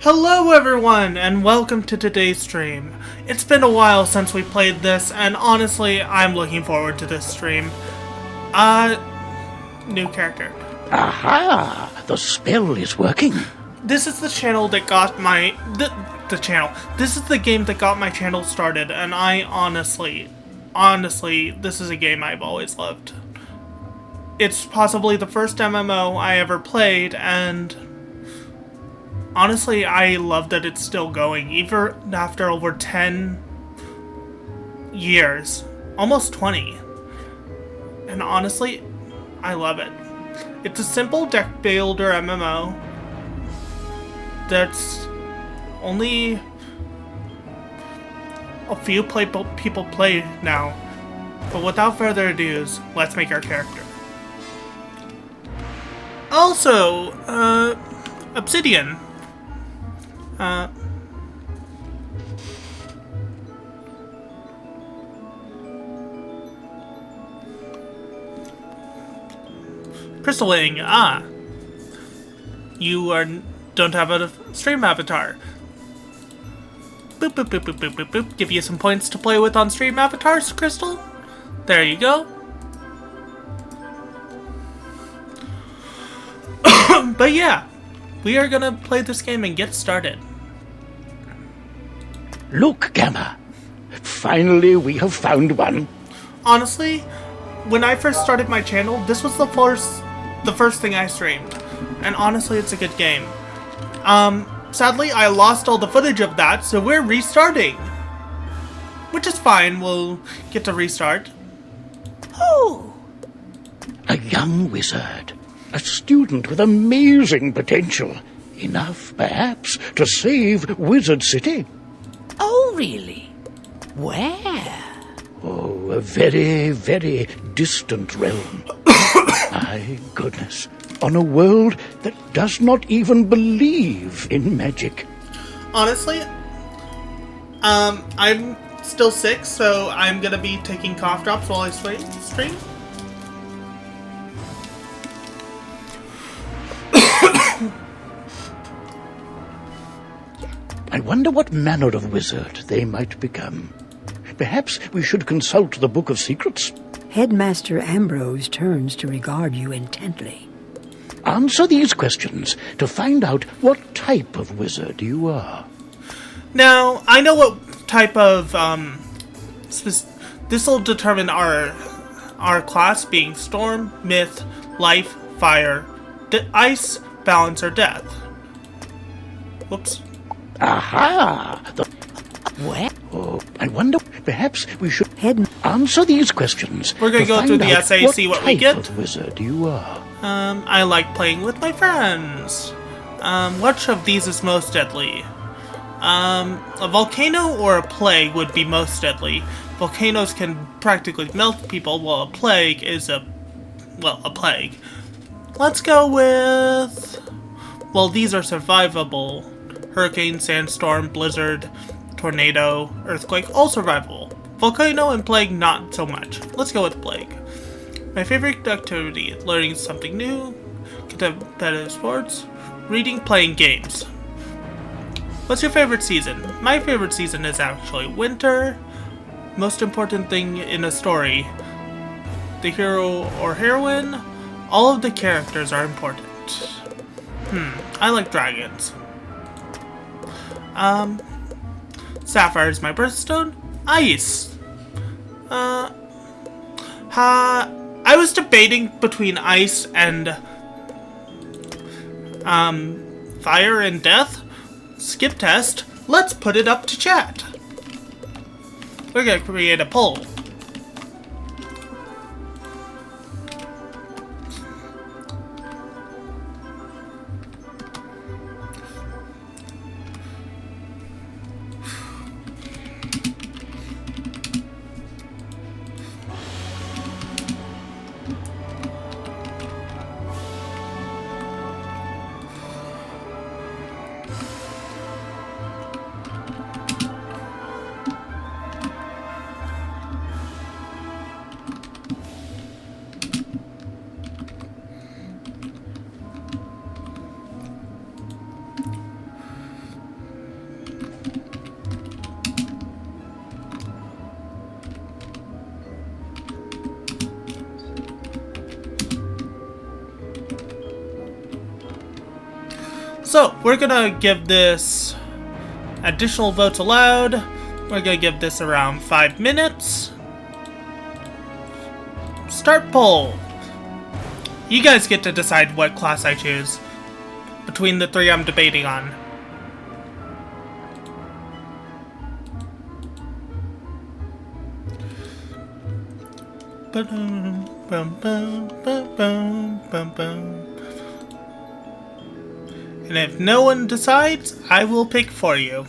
Hello everyone, and welcome to today's stream. It's been a while since we played this, and honestly, I'm looking forward to this stream. New character. Aha! The spell is working. This is the channel that got my... The channel. This is the game that got my channel started, and I honestly, this is a game I've always loved. It's possibly the first MMO I ever played, and... honestly, I love that it's still going, even after over 10 years. Almost 20. And honestly, I love it. It's a simple deck builder MMO that's only a few people play now. But without further ado, let's make our character. Also, Obsidian. Crystalling, you don't have a stream avatar. Boop, boop, boop, boop, boop, boop, boop. Give you some points to play with on stream avatars, Crystal. There you go. But yeah, we are gonna play this game and get started. Look, Gamma. Finally, we have found one. Honestly, when I first started my channel, this was the first thing I streamed. And honestly, it's a good game. Sadly, I lost all the footage of that, so we're restarting. Which is fine, we'll get to restart. Oh! A young wizard. A student with amazing potential. Enough, perhaps, to save Wizard City. Oh, really? Where? Oh, a very, very distant realm. My goodness. On a world that does not even believe in magic. Honestly, I'm still sick, so I'm gonna be taking cough drops while I stream. I wonder what manner of wizard they might become. Perhaps we should consult the Book of Secrets. Headmaster Ambrose turns to regard you intently. Answer these questions to find out what type of wizard you are. Now, I know what type of, this will determine our class being Storm, Myth, Life, Fire, Ice, Balance, or Death. Whoops. Aha! Where? Oh, I wonder, perhaps we should answer these questions. We're gonna go through the essay, see what we get. What type of wizard you are. I like playing with my friends. Which of these is most deadly? A volcano or a plague would be most deadly. Volcanoes can practically melt people, while a plague is a plague. Let's go with... well, these are survivable. Hurricane, sandstorm, blizzard, tornado, earthquake, all survivable. Volcano and plague, not so much. Let's go with plague. My favorite activity, learning something new, competitive sports, reading, playing games. What's your favorite season? My favorite season is actually winter. Most important thing in a story, the hero or heroine, all of the characters are important. I like dragons. Sapphire is my birthstone. Ice. I was debating between ice and fire and death. Skip test. Let's put it up to chat. We're gonna create a poll. So, we're gonna give this additional votes allowed. We're gonna give this around 5 minutes. Start poll. You guys get to decide what class I choose between the 3 I'm debating on. And if no one decides, I will pick for you.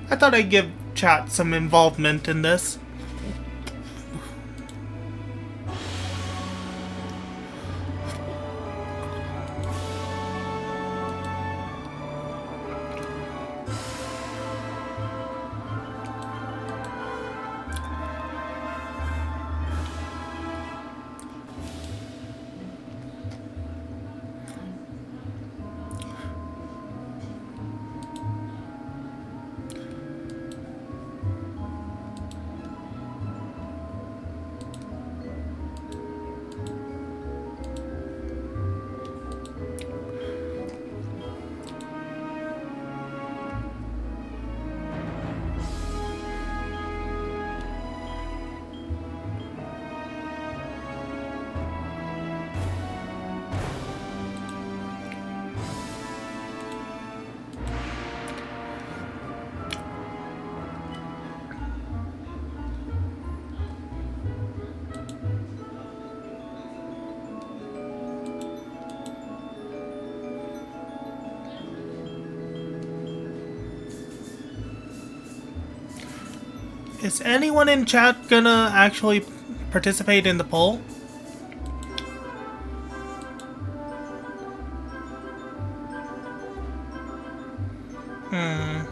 I thought I'd give chat some involvement in this. Is anyone in chat gonna actually participate in the poll? Am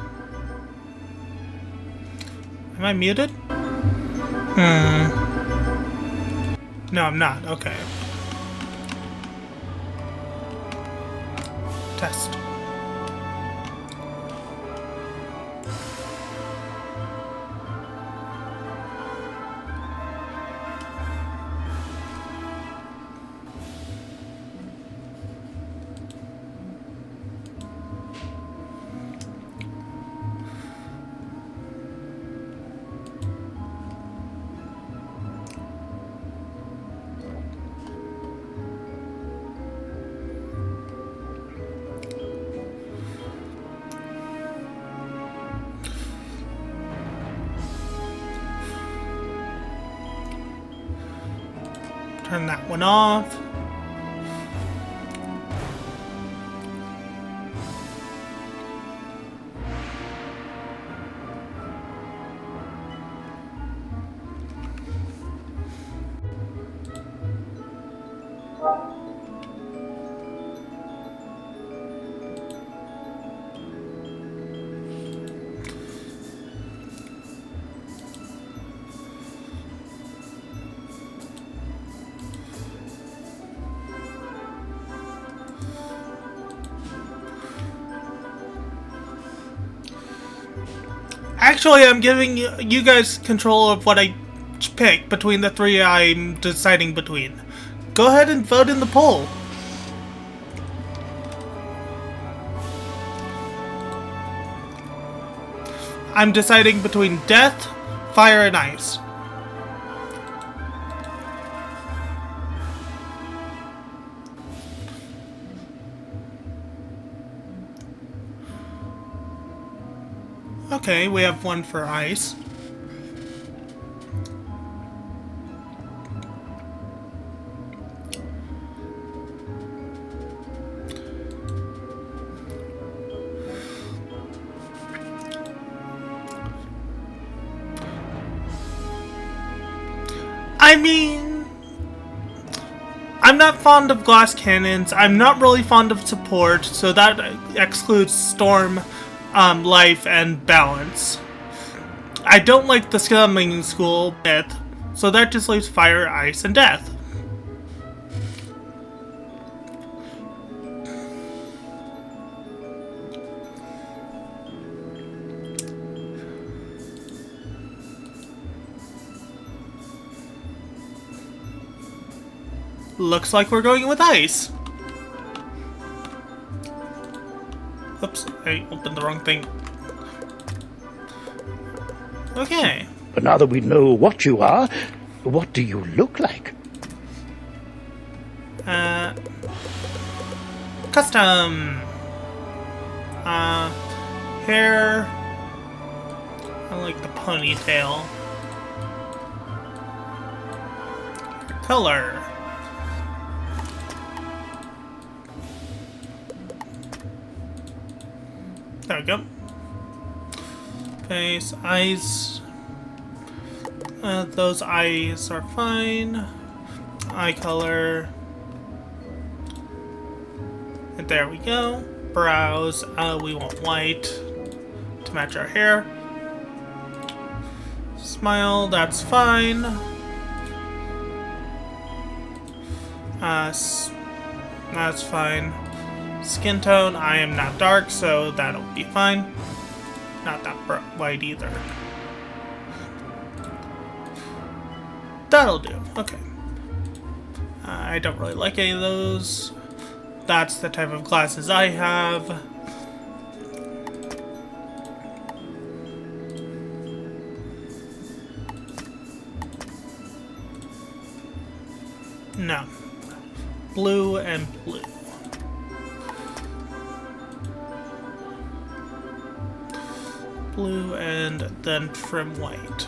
I muted? No, I'm not. Okay. Test. Turn that one off. Actually, I'm giving you guys control of what I pick between the 3 I'm deciding between. Go ahead and vote in the poll. I'm deciding between death, fire, and ice. Okay, we have one for ice. I mean, I'm not fond of glass cannons. I'm not really fond of support, so that excludes storm, life, and balance. I don't like the summoning school myth, so that just leaves fire, ice, and death. Looks like we're going with ice. Oops, I opened the wrong thing. Okay. But now that we know what you are, what do you look like? Custom. Hair. I like the ponytail. Color. There we go. Face, eyes. Those eyes are fine. Eye color. And there we go. Brows. We want white to match our hair. Smile, that's fine. That's fine. Skin tone, I am not dark, so that'll be fine. Not that white either. That'll do. Okay. I don't really like any of those. That's the type of glasses I have. No. Blue and blue. Blue and then trim white.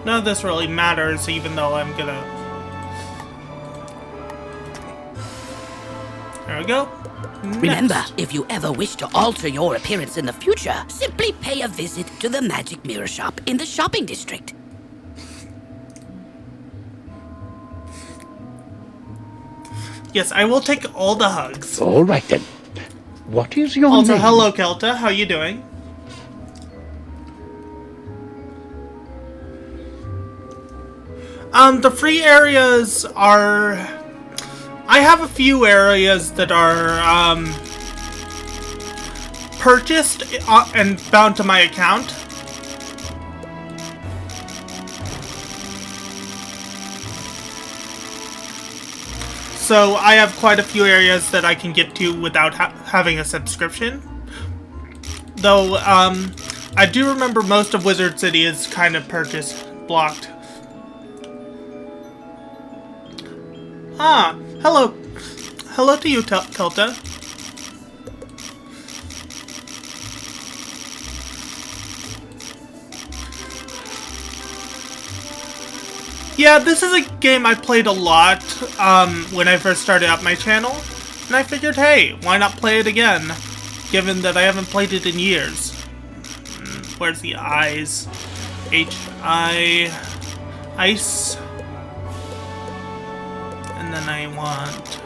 None of this really matters, even though I'm gonna... There we go. Next. Remember, if you ever wish to alter your appearance in the future, simply pay a visit to the Magic Mirror Shop in the shopping district. Yes, I will take all the hugs. All right, then. What is your Also, name? hello, Kelta. How you doing? The free areas are... I have a few areas that are, purchased and bound to my account. So I have quite a few areas that I can get to without having a subscription. Though, I do remember most of Wizard City is kind of purchase blocked. Ah, hello. Hello to you, Kelta. Yeah, this is a game I played a lot when I first started up my channel, and I figured, hey, why not play it again, given that I haven't played it in years. Where's the eyes? H-I... Ice. And then I want...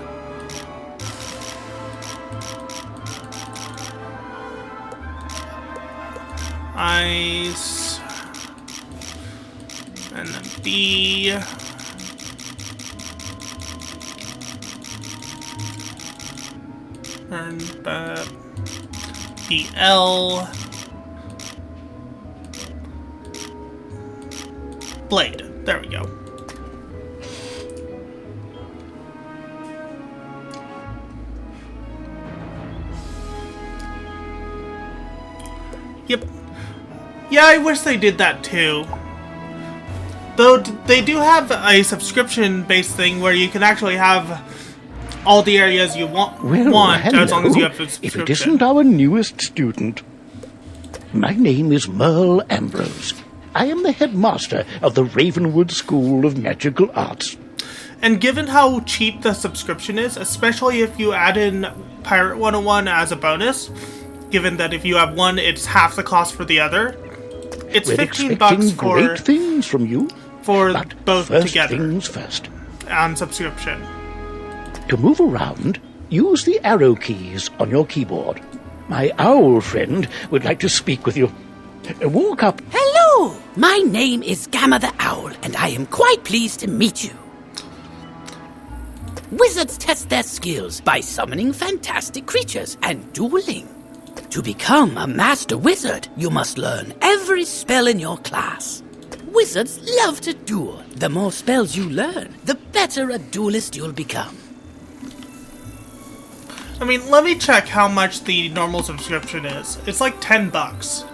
Ice... And then B... And BL... Blade. There we go. Yep. Yeah, I wish they did that too. Though they do have a subscription-based thing where you can actually have all the areas you want hello. as long as you have a subscription. If it isn't our newest student. My name is Merle Ambrose. I am the headmaster of the Ravenwood School of Magical Arts. And given how cheap the subscription is, especially if you add in Pirate 101 as a bonus, given that if you have one, it's half the cost for the other, it's We're $15 for great things from you, but both first together things first. on subscription. To move around, use the arrow keys on your keyboard. My owl friend would like to speak with you. Walk up. Hello! My name is Gamma the Owl, and I am quite pleased to meet you. Wizards test their skills by summoning fantastic creatures and dueling. To become a master wizard, you must learn every spell in your class. Wizards love to duel. The more spells you learn, the better a duelist you'll become. I mean, let me check how much the normal subscription is. It's like $10.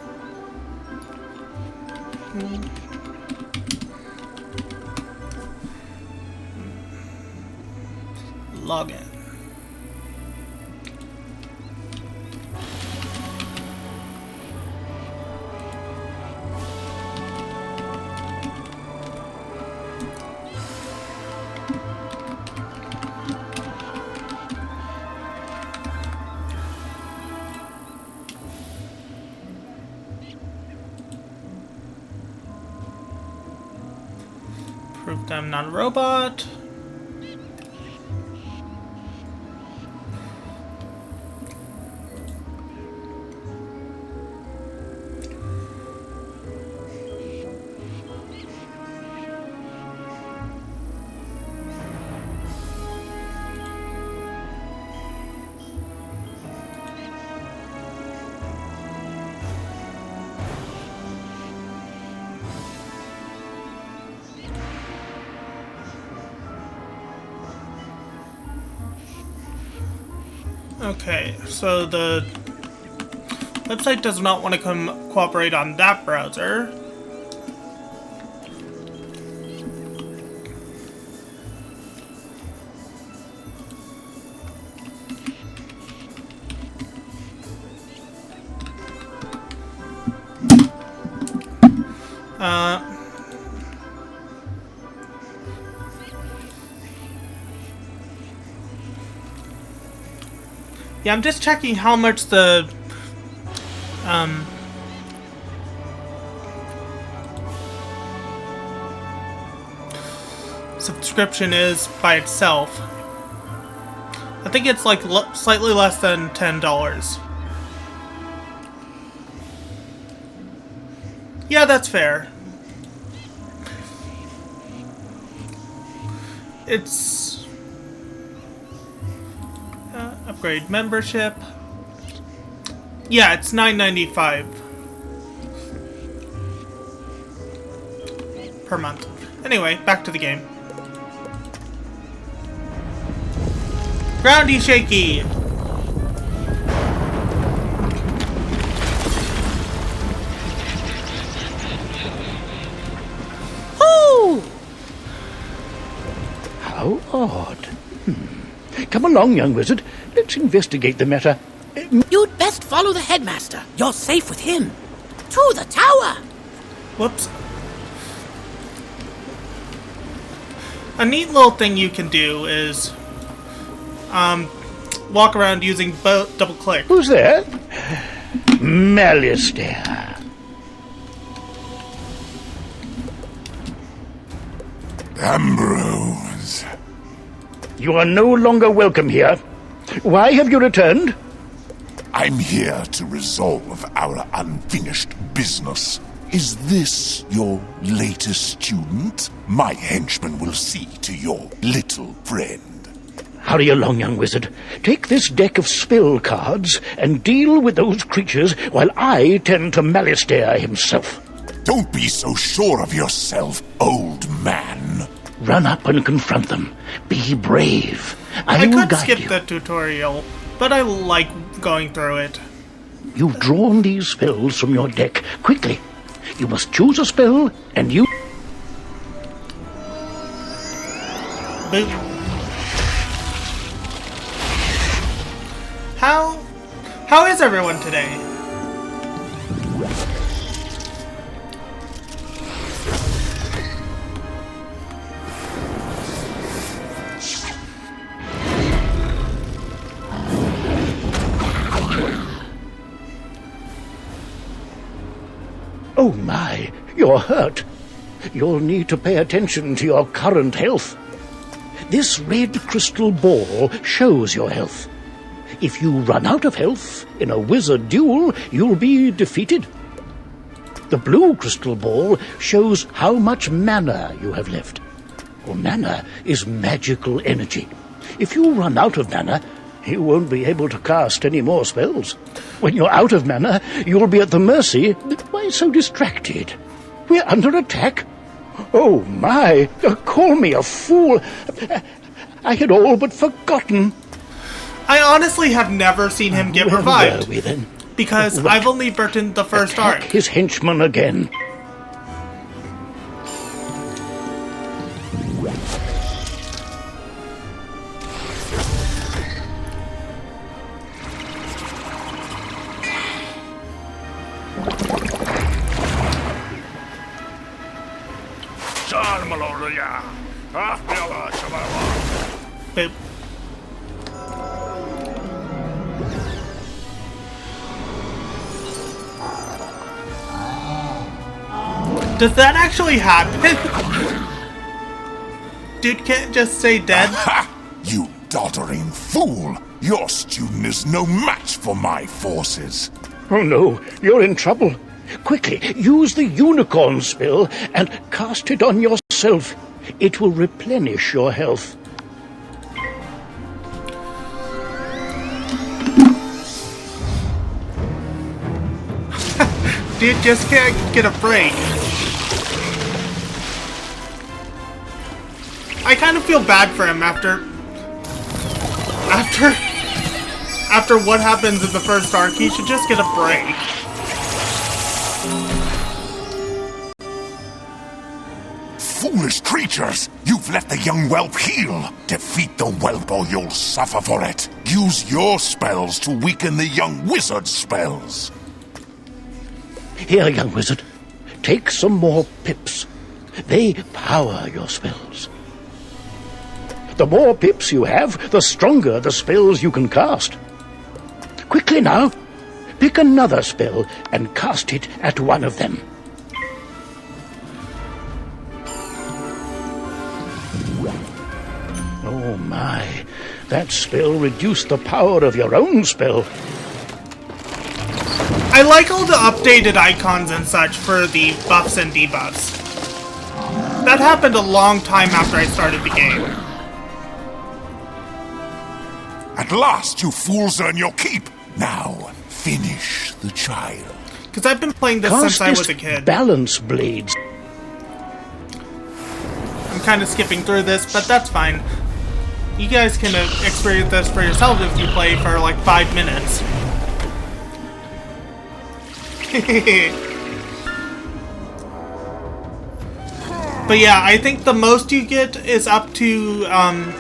Log in. Prove I'm not a robot. Okay, so the website does not want to cooperate on that browser. Yeah, I'm just checking how much the subscription is by itself. I think it's like slightly less than $10. Yeah, that's fair. It's upgrade membership. Yeah, it's $9.95 per month. Anyway, back to the game. Groundy shaky. Oh! How odd. Come along, young wizard. Let's investigate the matter. You'd best follow the headmaster. You're safe with him. To the tower! Whoops. A neat little thing you can do is walk around using double click. Who's there? Malistaire. Ambrose. You are no longer welcome here. Why have you returned? I'm here to resolve our unfinished business. Is this your latest student? My henchman will see to your little friend. Hurry along, young wizard. Take this deck of spell cards and deal with those creatures while I tend to Malistaire himself. Don't be so sure of yourself, old man. Run up and confront them. Be brave. I will could guide skip you. the tutorial, but I like going through it. You've drawn these spells from your deck. Quickly. You must choose a spell, and you... Boop. How is everyone today? Oh my, you're hurt. You'll need to pay attention to your current health. This red crystal ball shows your health. If you run out of health in a wizard duel, you'll be defeated. The blue crystal ball shows how much mana you have left. Well, mana is magical energy. If you run out of mana, You won't be able to cast any more spells. When you're out of mana, you'll be at the mercy... Why so distracted? We're under attack? Oh, my! Call me a fool! I had all but forgotten. I honestly have never seen him get Where revived. were we then? Because Right. I've only beaten the first Attack arc. his henchman again. Boop. Does that actually happen? Dude can't just say dead? Ha! You doddering fool! Your student is no match for my forces. Oh no, you're in trouble. Quickly, use the unicorn spell and cast it on yourself. It will replenish your health. Dude just can't get a break. I kind of feel bad for him after what happens in the first arc. He should just get a break. Foolish creatures! You've let the young whelp heal! Defeat the whelp or you'll suffer for it! Use your spells to weaken the young wizard's spells! Here, young wizard, take some more pips. They power your spells. The more pips you have, the stronger the spells you can cast. Quickly now, pick another spell and cast it at one of them. Oh my, that spell reduced the power of your own spell. I like all the updated icons and such for the buffs and debuffs. That happened a long time after I started the game. At last, you fools earn your keep! Now, finish the child. Because I've been playing this since I was a kid. Balance blades. I'm kind of skipping through this, but that's fine. You guys can experience this for yourself if you play for like 5 minutes. But yeah, I think the most you get is up to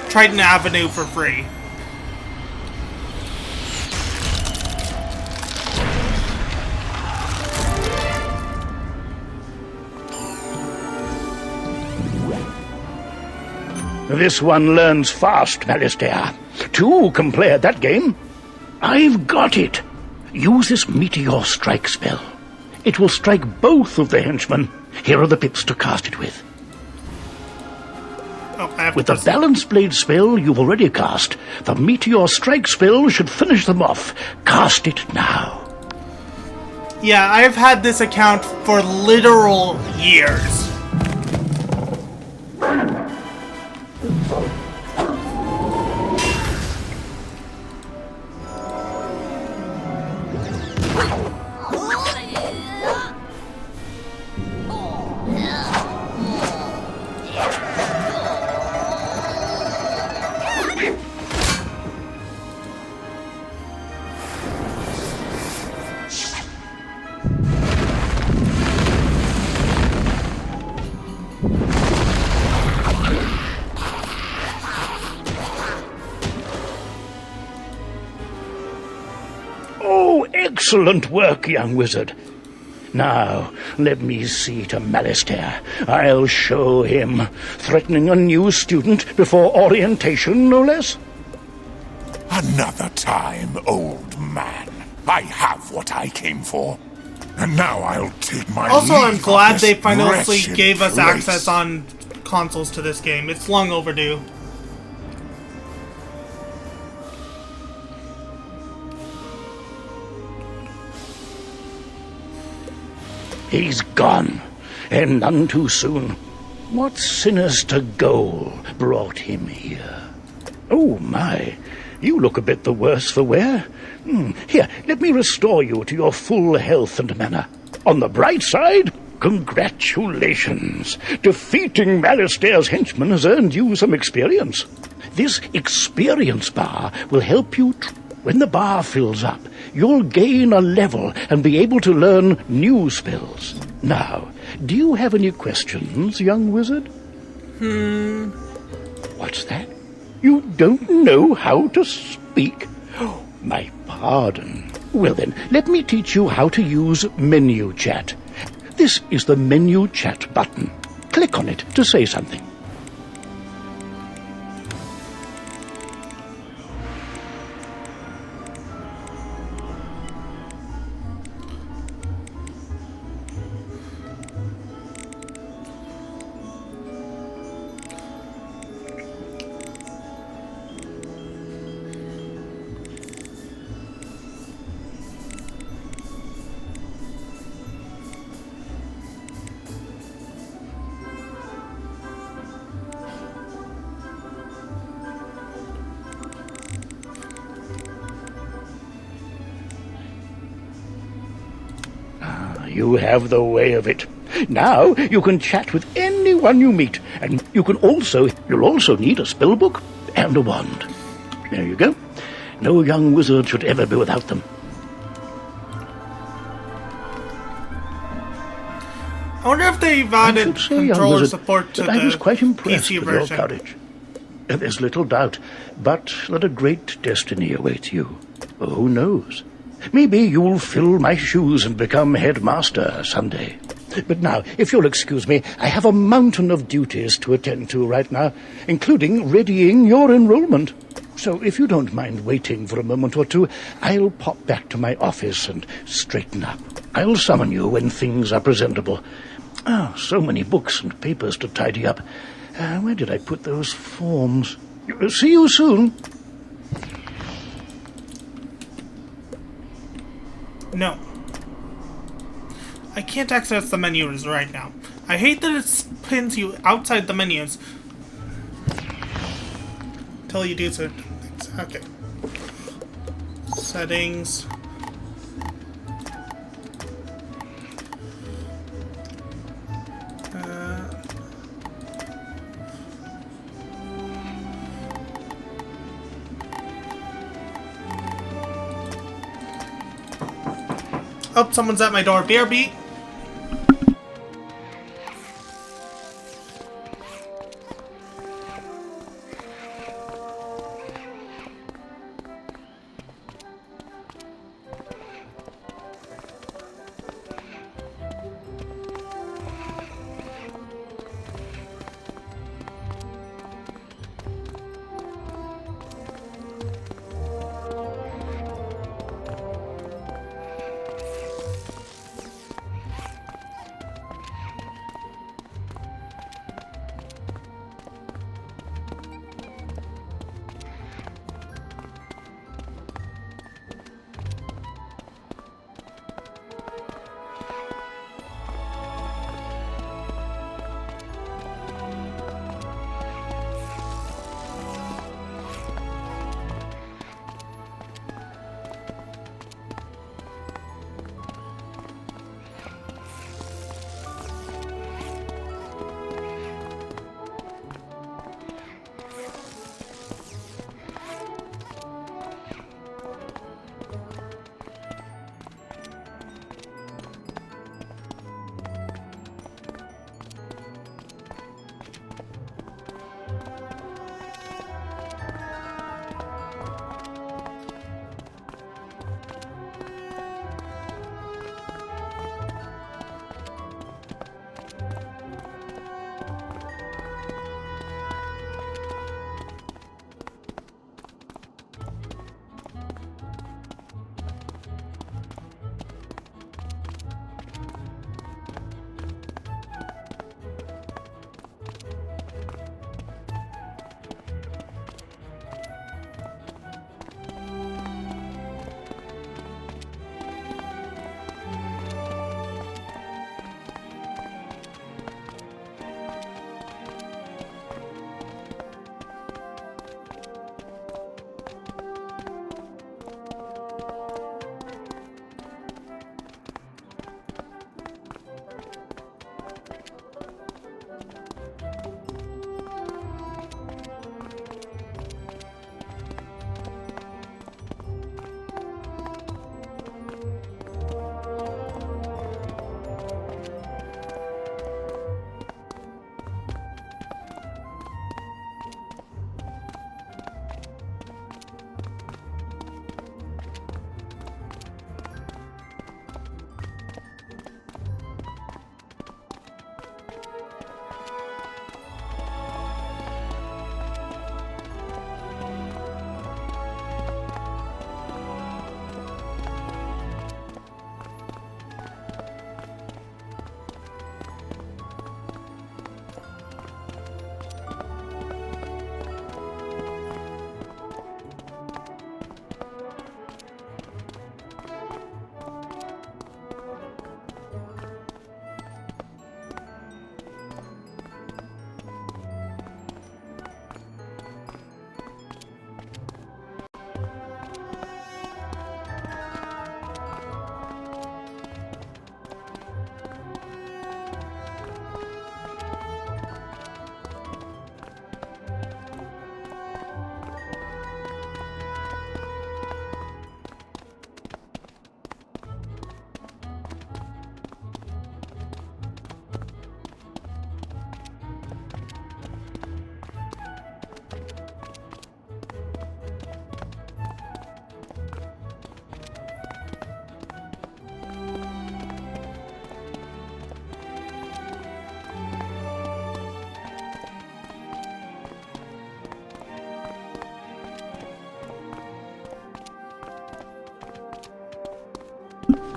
Triton Avenue for free. This one learns fast, Malistaire. 2 can play at that game. I've got it. Use this Meteor Strike spell. It will strike both of the henchmen. Here are the pips to cast it with. Oh, I have With to the Balance Blade spell you've already cast, the Meteor Strike spell should finish them off. Cast it now. Yeah, I've had this account for literal years. Excellent work, young wizard. Now, let me see to Malistaire. I'll show him. Threatening a new student before orientation, no less? Another time, old man. I have what I came for. And now I'll take my Also, I'm leave glad of they this finally wretched gave us place. access on consoles to this game. It's long overdue. He's gone, and none too soon. What sinister goal brought him here? Oh, my. You look a bit the worse for wear. Here, let me restore you to your full health and manner. On the bright side, congratulations. Defeating Malastaire's henchmen has earned you some experience. This experience bar will help you. When the bar fills up, you'll gain a level and be able to learn new spells. Now, do you have any questions, young wizard? What's that? You don't know how to speak? Oh, my pardon. Well then, let me teach you how to use menu chat. This is the menu chat button. Click on it to say something. You have the way of it. Now you can chat with anyone you meet, and you'll also need a spell book and a wand. There you go. No young wizard should ever be without them. I wonder if they've added controller support to the I was quite impressed PC with version. your courage. There's little doubt, but that a great destiny awaits you. Who knows? Maybe you'll fill my shoes and become headmaster someday. But now, if you'll excuse me, I have a mountain of duties to attend to right now, including readying your enrollment. So if you don't mind waiting for a moment or two, I'll pop back to my office and straighten up. I'll summon you when things are presentable. So many books and papers to tidy up. Where did I put those forms? See you soon. No. I can't access the menus right now. I hate that it pins you outside the menus until you do certain things. Okay. Settings. Oh, someone's at my door. BRB.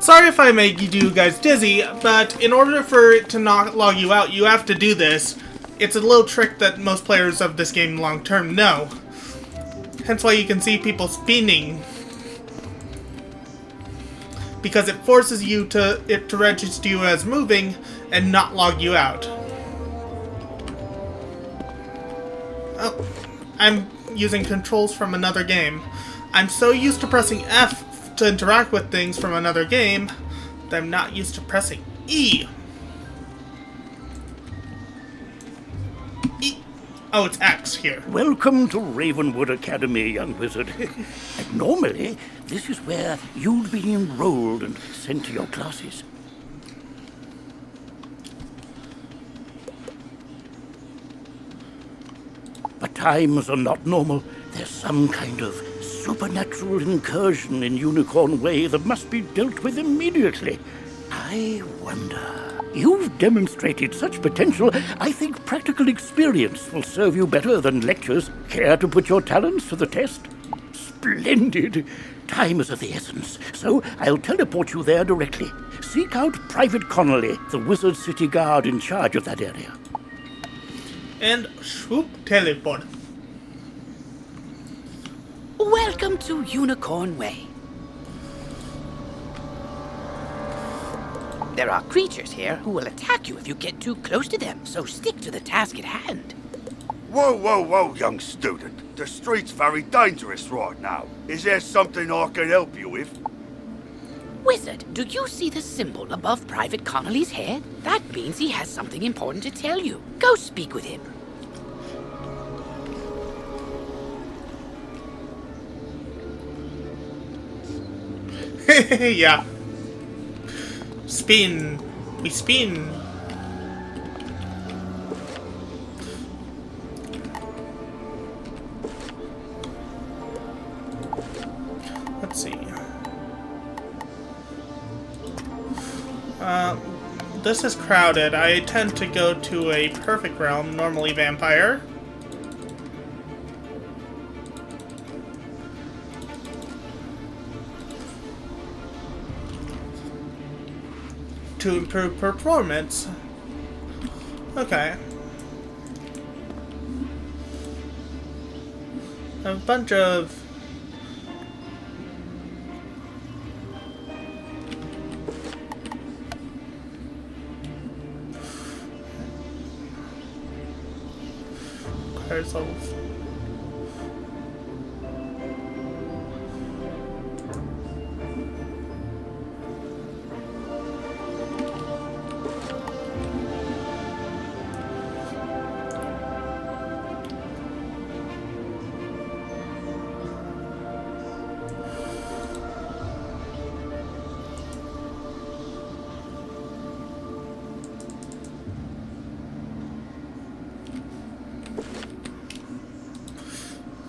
Sorry if I make you guys dizzy, but in order for it to not log you out, you have to do this. It's a little trick that most players of this game long-term know. Hence why you can see people spinning. Because it forces you to register you as moving and not log you out. Oh, I'm using controls from another game. I'm so used to pressing F to interact with things from another game that I'm not used to pressing E. E. Oh, it's X here. Welcome to Ravenwood Academy, young wizard. Normally, this is where you'd be enrolled and sent to your classes. But times are not normal. There's some kind of supernatural incursion in Unicorn Way that must be dealt with immediately. I wonder. You've demonstrated such potential, I think practical experience will serve you better than lectures. Care to put your talents to the test? Splendid! Time is of the essence, so I'll teleport you there directly. Seek out Private Connolly, the Wizard City Guard in charge of that area. And swoop, teleport. Welcome to Unicorn Way. There are creatures here who will attack you if you get too close to them, so stick to the task at hand. Whoa, whoa, whoa, young student. The street's very dangerous right now. Is there something I can help you with? Wizard, do you see the symbol above Private Connolly's head? That means he has something important to tell you. Go speak with him. Yeah. Spin. We spin. Let's see. This is crowded. I tend to go to a perfect realm, normally vampire. To improve performance. Okay. A bunch of... Ourselves.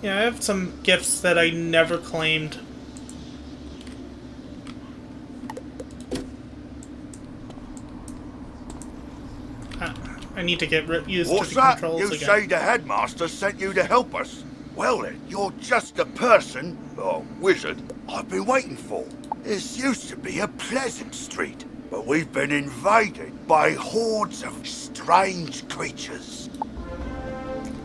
Yeah, I have some gifts that I never claimed. I need to get used What's to the that? controls You again. say the headmaster sent you to help us? Well then, you're just the person, or wizard, I've been waiting for. This used to be a pleasant street, but we've been invaded by hordes of strange creatures.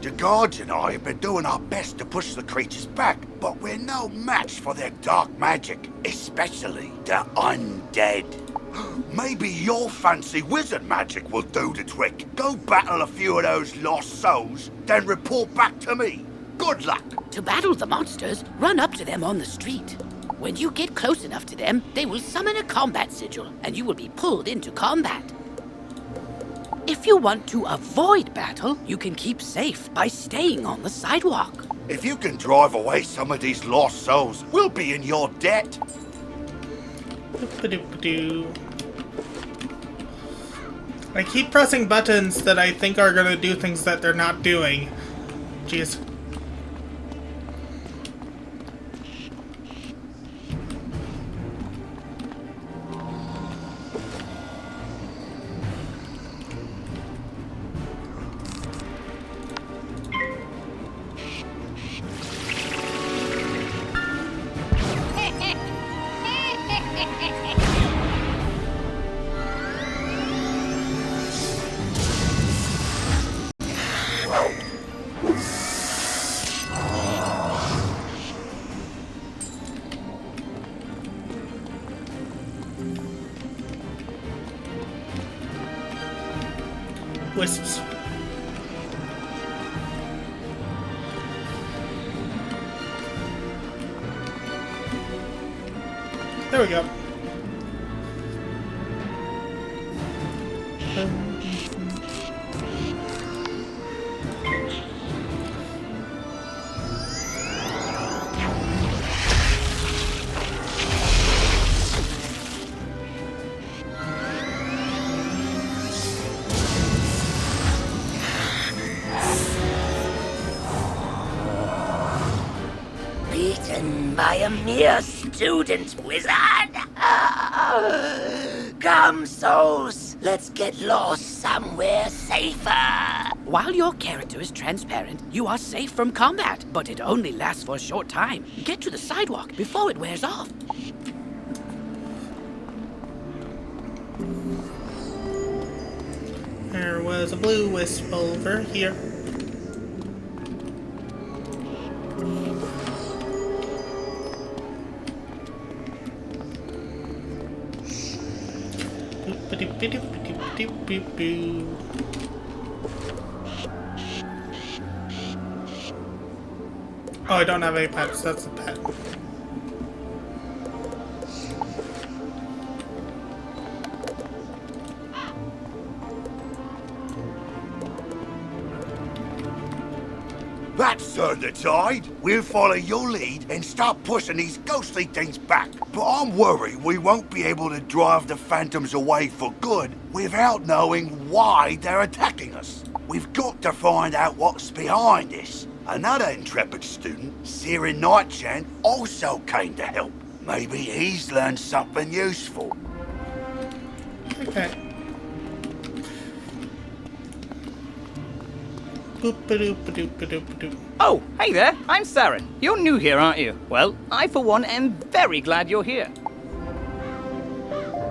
The guards and I have been doing our best to push the creatures back, but we're no match for their dark magic, especially the undead. Maybe your fancy wizard magic will do the trick. Go battle a few of those lost souls, then report back to me. Good luck! To battle the monsters, run up to them on the street. When you get close enough to them, they will summon a combat sigil, and you will be pulled into combat. If you want to avoid battle, you can keep safe by staying on the sidewalk. If you can drive away some of these lost souls, we'll be in your debt. Doop-a-doop-a-doo. I keep pressing buttons that I think are gonna do things that they're not doing. Jeez. wisps. There we go. Beaten by a mere student wizard? Come, souls, let's get lost somewhere safer. While your character is transparent, you are safe from combat, but it only lasts for a short time. Get to the sidewalk before it wears off. There was a blue wisp over here. Oh, I don't have any pets. That's a pet. That's turned the tide. We'll follow your lead and start pushing these ghostly things back. But I'm worried we won't be able to drive the phantoms away for good without knowing why they're attacking us. We've got to find out what's behind this. Another intrepid student, Sirin Nightchan, also came to help. Maybe he's learned something useful. Okay. Boop-a-doop-a-doop-a-doop-a-doop. Oh, hey there, I'm Saren. You're new here, aren't you? Well, I for one am very glad you're here.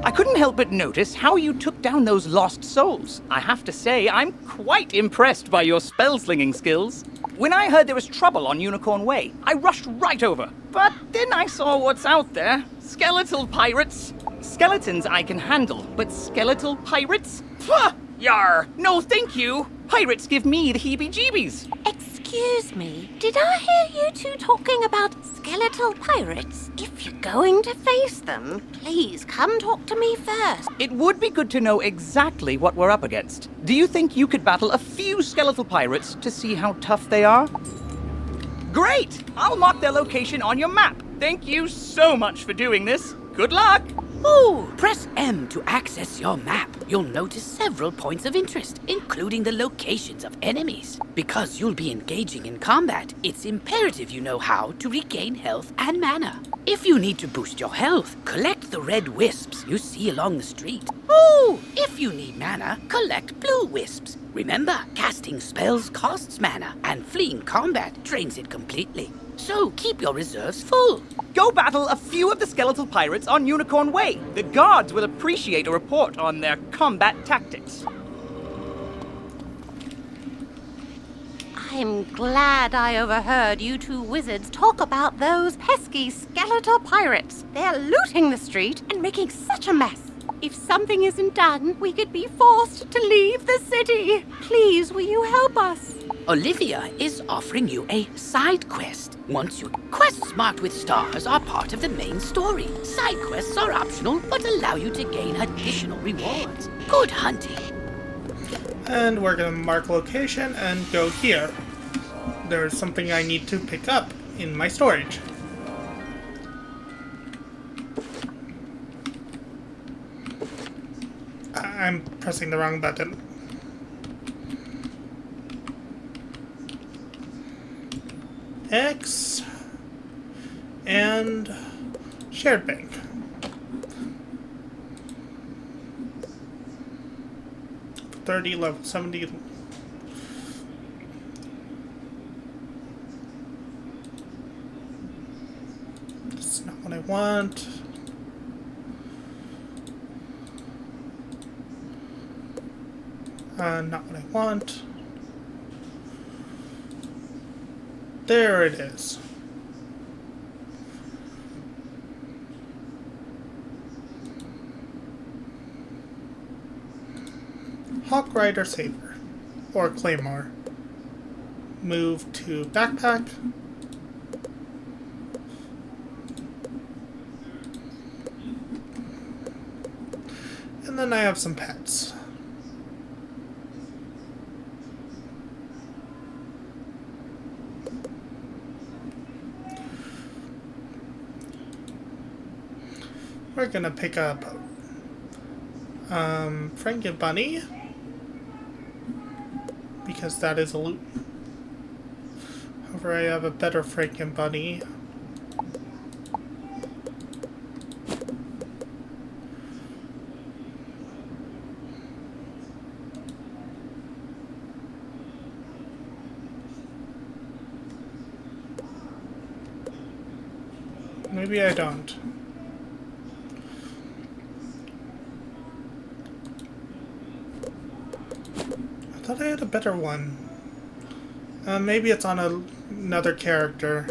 I couldn't help but notice how you took down those lost souls. I have to say, I'm quite impressed by your spell-slinging skills. When I heard there was trouble on Unicorn Way, I rushed right over. But then I saw what's out there. Skeletal pirates. Skeletons I can handle, but skeletal pirates? Pah! Yar! No thank you! Pirates give me the heebie-jeebies. Excuse me, did I hear you two talking about skeletal pirates? If you're going to face them, please come talk to me first. It would be good to know exactly what we're up against. Do you think you could battle a few skeletal pirates to see how tough they are? Great! I'll mark their location on your map. Thank you so much for doing this. Good luck! Ooh, press M to access your map. You'll notice several points of interest, including the locations of enemies. Because you'll be engaging in combat, it's imperative you know how to regain health and mana. If you need to boost your health, collect the red wisps you see along the street. Ooh, if you need mana, collect blue wisps. Remember, casting spells costs mana, and fleeing combat drains it completely. So keep your reserves full. Go battle a few of the skeletal pirates on Unicorn Way. The guards will appreciate a report on their combat tactics. I'm glad I overheard you two wizards talk about those pesky skeletal pirates. They're looting the street and making such a mess. If something isn't done, we could be forced to leave the city. Please, will you help us? Olivia is offering you a side quest. Once your quests marked with stars are part of the main story. Side quests are optional, but allow you to gain additional rewards. Good hunting. And we're gonna mark location and go here. There's something I need to pick up in my storage. I'm pressing the wrong button. X and shared bank. Level 70. That's not what I want. Not what I want. There it is. Hawk Rider Saber. or claymore. Move to backpack. And then I have some pets. We're gonna pick up Franken Bunny, because that is a loot. However, I have a better Franken Bunny. Maybe I don't. I thought I had a better one. Maybe it's on another character.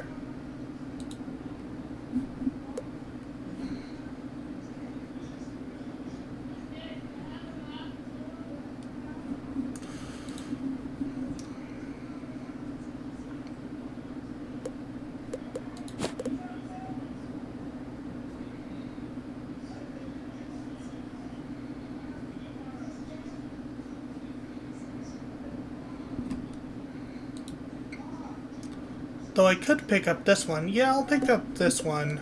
Though I could pick up this one. Yeah, I'll pick up this one.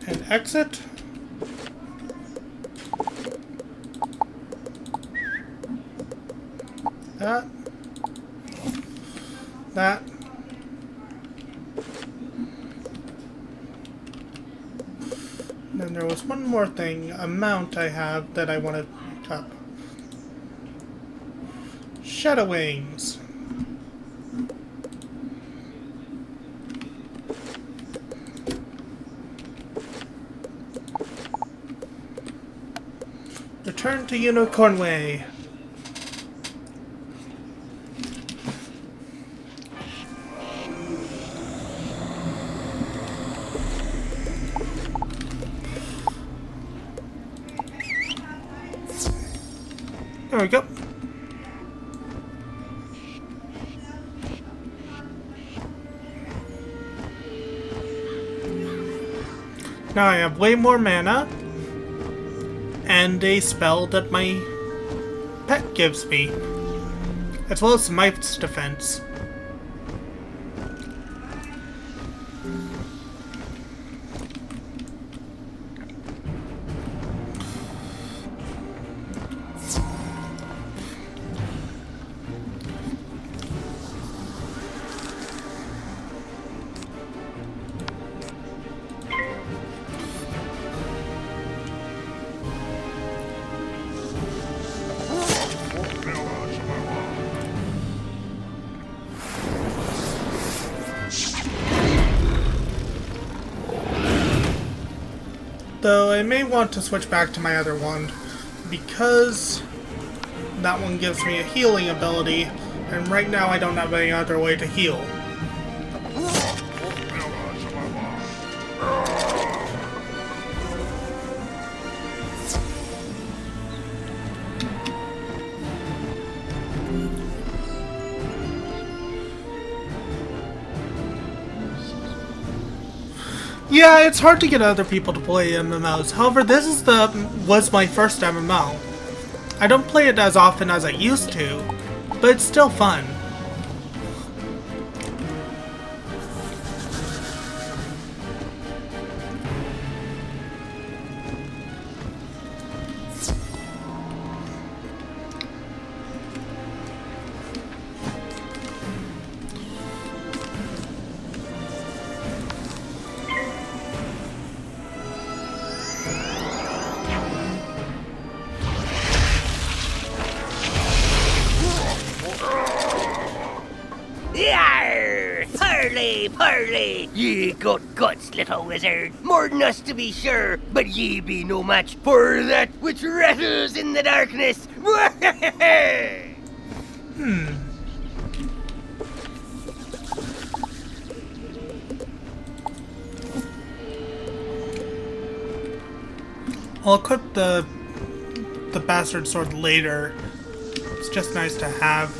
And exit. That. That. And then there was one more thing, a mount I have that I want to pick up. Shadow Wings. Return to Unicorn Way. There we go. Now I have way more mana and a spell that my pet gives me, as well as Smite's defense. Though I may want to switch back to my other wand, because that one gives me a healing ability, and right now I don't have any other way to heal. Yeah, it's hard to get other people to play MMOs. However, this was my first MMO. I don't play it as often as I used to, but it's still fun. Yarr! Parley, parley! Ye got guts, little wizard. More than us to be sure, but ye be no match for that which rattles in the darkness. I'll equip the the bastard sword later. It's just nice to have.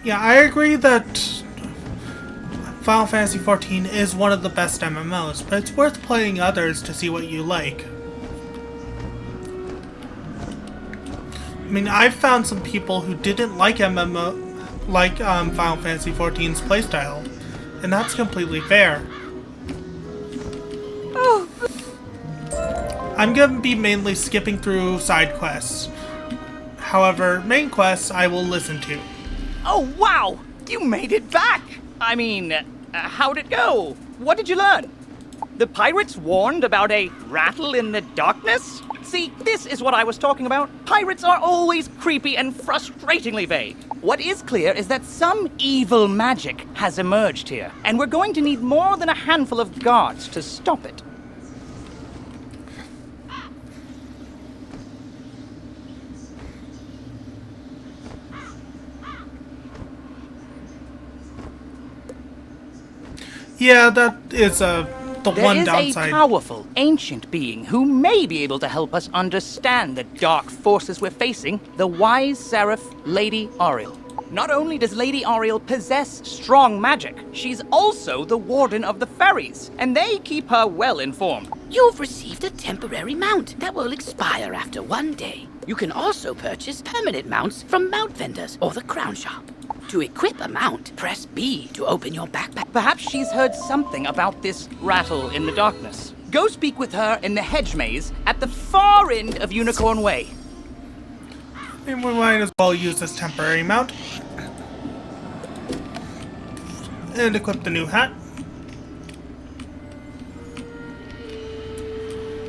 Yeah, I agree that Final Fantasy XIV is one of the best MMOs, but it's worth playing others to see what you like. I mean, I've found some people who didn't like MMO, like Final Fantasy XIV's playstyle, and that's completely fair. I'm gonna be mainly skipping through side quests. However, main quests I will listen to. Oh, wow! You made it back! I mean, how'd it go? What did you learn? The pirates warned about a rattle in the darkness? See, this is what I was talking about. Pirates are always creepy and frustratingly vague. What is clear is that some evil magic has emerged here, and we're going to need more than a handful of guards to stop it. Yeah, that is the one downside. There is a powerful, ancient being who may be able to help us understand the dark forces we're facing, the wise seraph, Lady Ariel. Not only does Lady Ariel possess strong magic, she's also the warden of the ferries, and they keep her well informed. You've received a temporary mount that will expire after 1 day. You can also purchase permanent mounts from mount vendors or the crown shop. To equip a mount, press B to open your backpack. Perhaps she's heard something about this rattle in the darkness. Go speak with her in the hedge maze at the far end of Unicorn Way. And we might as well use this temporary mount. And equip the new hat.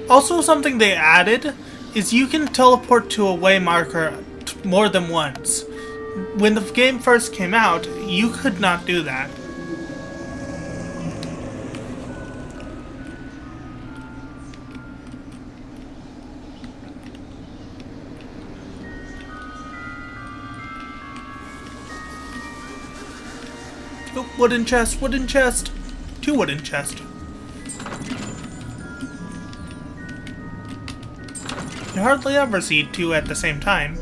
Also, something they added is you can teleport to a way marker more than once. When the game first came out, you could not do that. Oh, wooden chest, wooden chest. 2 wooden chests. You hardly ever see 2 at the same time.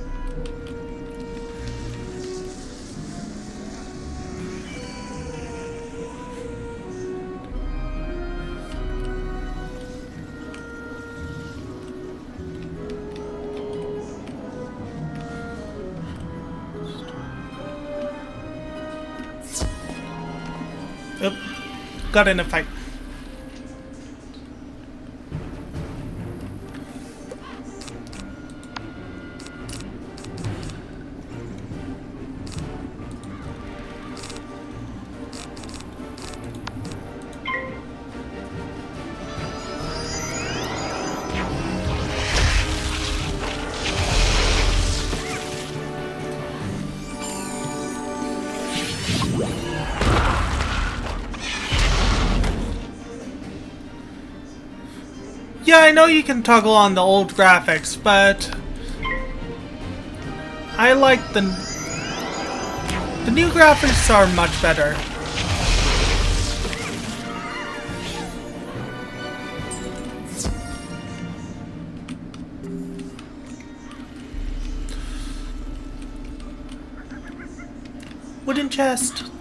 Oop, got in a fight. Yeah, I know you can toggle on the old graphics, but I like the new graphics are much better. Wooden chest.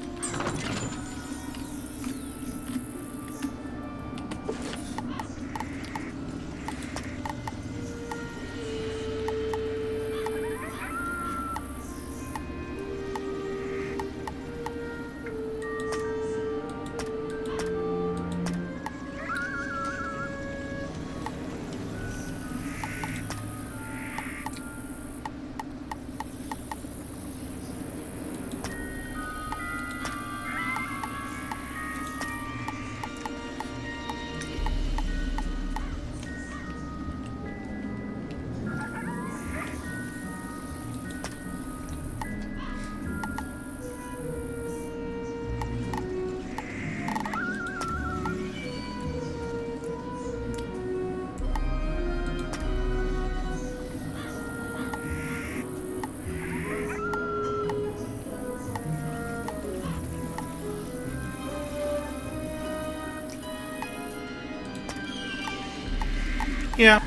Yeah.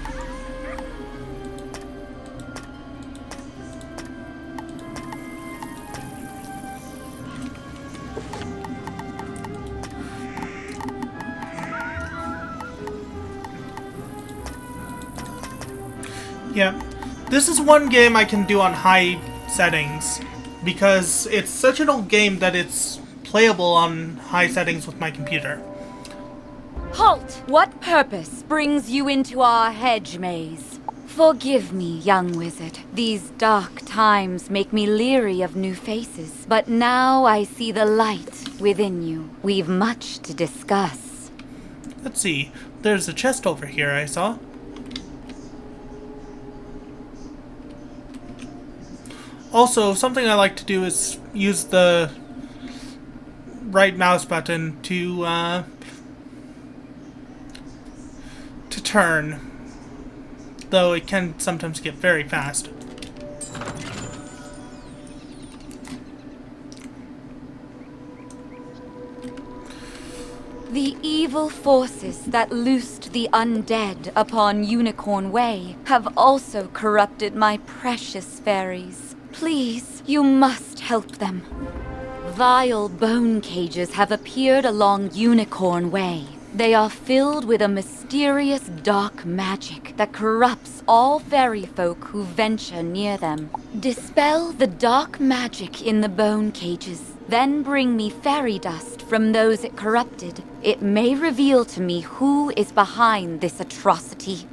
Yeah. This is one game I can do on high settings, because it's such an old game that it's playable on high settings with my computer. Halt! What purpose brings you into our hedge maze? Forgive me, young wizard. These dark times make me leery of new faces. But now I see the light within you. We've much to discuss. Let's see. There's a chest over here I saw. Also, something I like to do is use the right mouse button to turn, though it can sometimes get very fast. The evil forces that loosed the undead upon Unicorn Way have also corrupted my precious fairies. Please, you must help them. Vile bone cages have appeared along Unicorn Way. They are filled with a mysterious dark magic that corrupts all fairy folk who venture near them. Dispel the dark magic in the bone cages, then bring me fairy dust from those it corrupted. It may reveal to me who is behind this atrocity.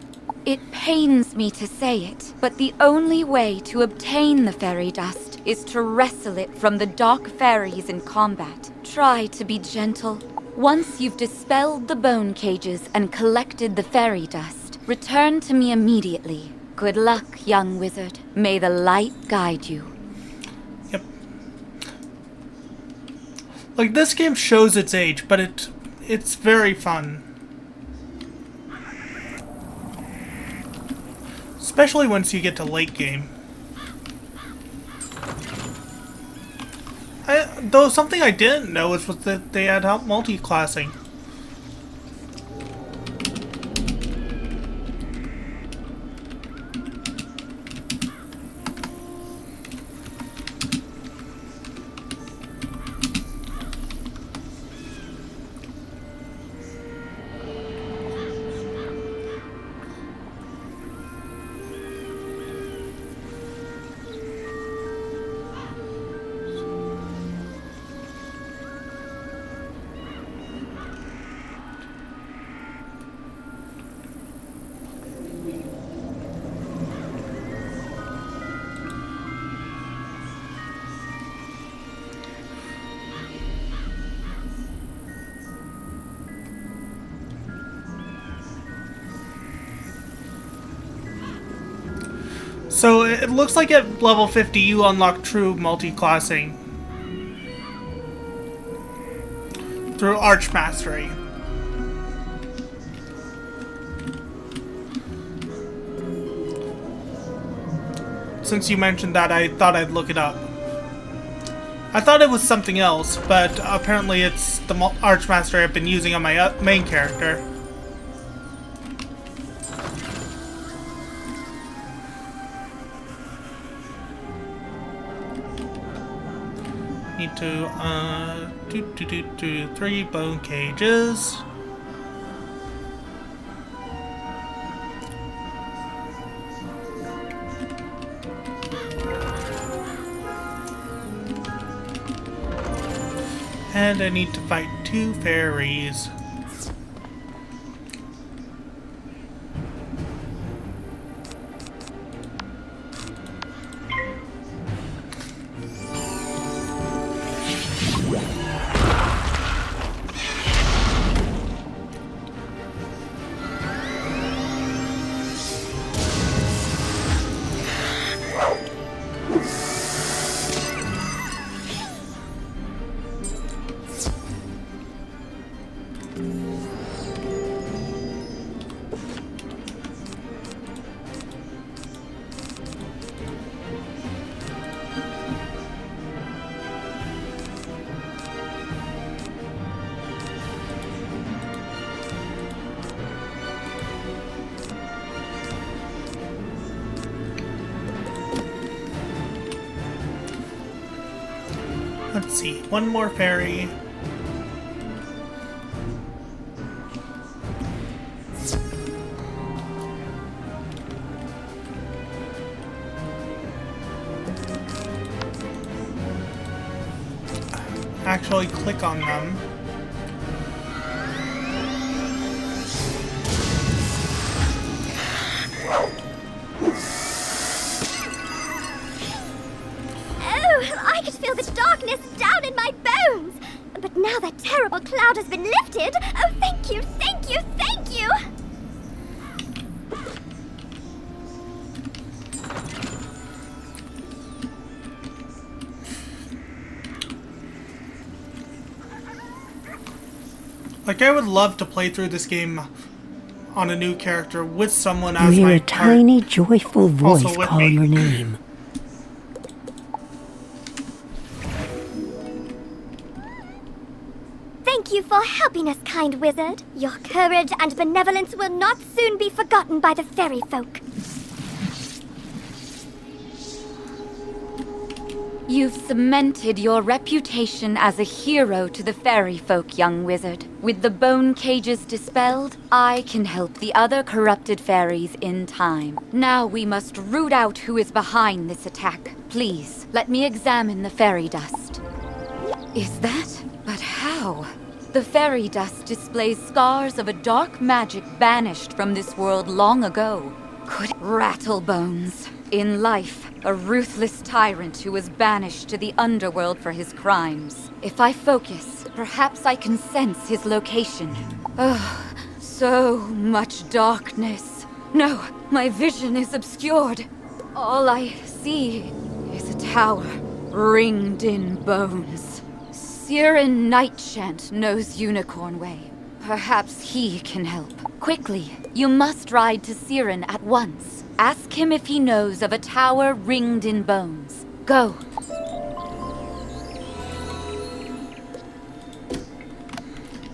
It pains me to say it, but the only way to obtain the fairy dust is to wrestle it from the dark fairies in combat. Try to be gentle. Once you've dispelled the bone cages and collected the fairy dust, return to me immediately. Good luck, young wizard. May the light guide you. Yep. Like, this game shows its age, but it's very fun. Especially once you get to late game. Though something I didn't know was that they had help multi-classing. So it looks like at level 50 you unlock true multi-classing through Arch Mastery. Since you mentioned that, I thought I'd look it up. I thought it was something else, but apparently it's the Arch Mastery I've been using on my main character. Need to, do 3 bone cages. And I need to fight 2 fairies. see. One more fairy. Actually click on them. I could feel the darkness down in my bones. But now that terrible cloud has been lifted. Oh, thank you, thank you, thank you. Like, I would love to play through this game on a new character with someone as Hear my a tiny, joyful voice also with call me. your name. Thank you for helping us, kind wizard. Your courage and benevolence will not soon be forgotten by the fairy folk. You've cemented your reputation as a hero to the fairy folk, young wizard. With the bone cages dispelled, I can help the other corrupted fairies in time. Now we must root out who is behind this attack. Please, let me examine the fairy dust. Is that? But how? The fairy dust displays scars of a dark magic banished from this world long ago. Could Rattlebones. In life, a ruthless tyrant who was banished to the underworld for his crimes. If I focus, perhaps I can sense his location. Oh, so much darkness. No, my vision is obscured. All I see is a tower ringed in bones. Siren Nightchant knows Unicorn Way. Perhaps he can help. Quickly, you must ride to Siren at once. Ask him if he knows of a tower ringed in bones. Go.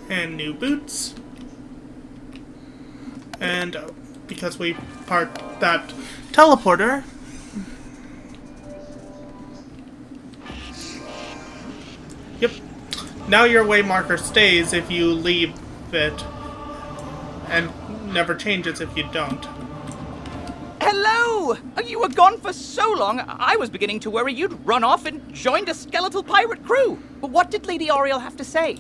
And new boots. And because we parked that teleporter, yep. Now your way marker stays if you leave it, and never changes if you don't. Hello! You were gone for so long, I was beginning to worry you'd run off and joined a skeletal pirate crew. But what did Lady Oriel have to say?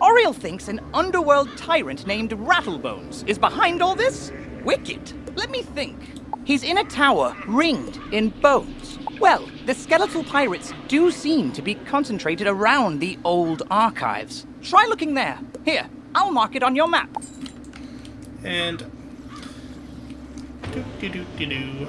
Oriel thinks an underworld tyrant named Rattlebones is behind all this? Wicked. Let me think. He's in a tower ringed in bones. Well, the skeletal pirates do seem to be concentrated around the old archives. Try looking there. Here, I'll mark it on your map. And do.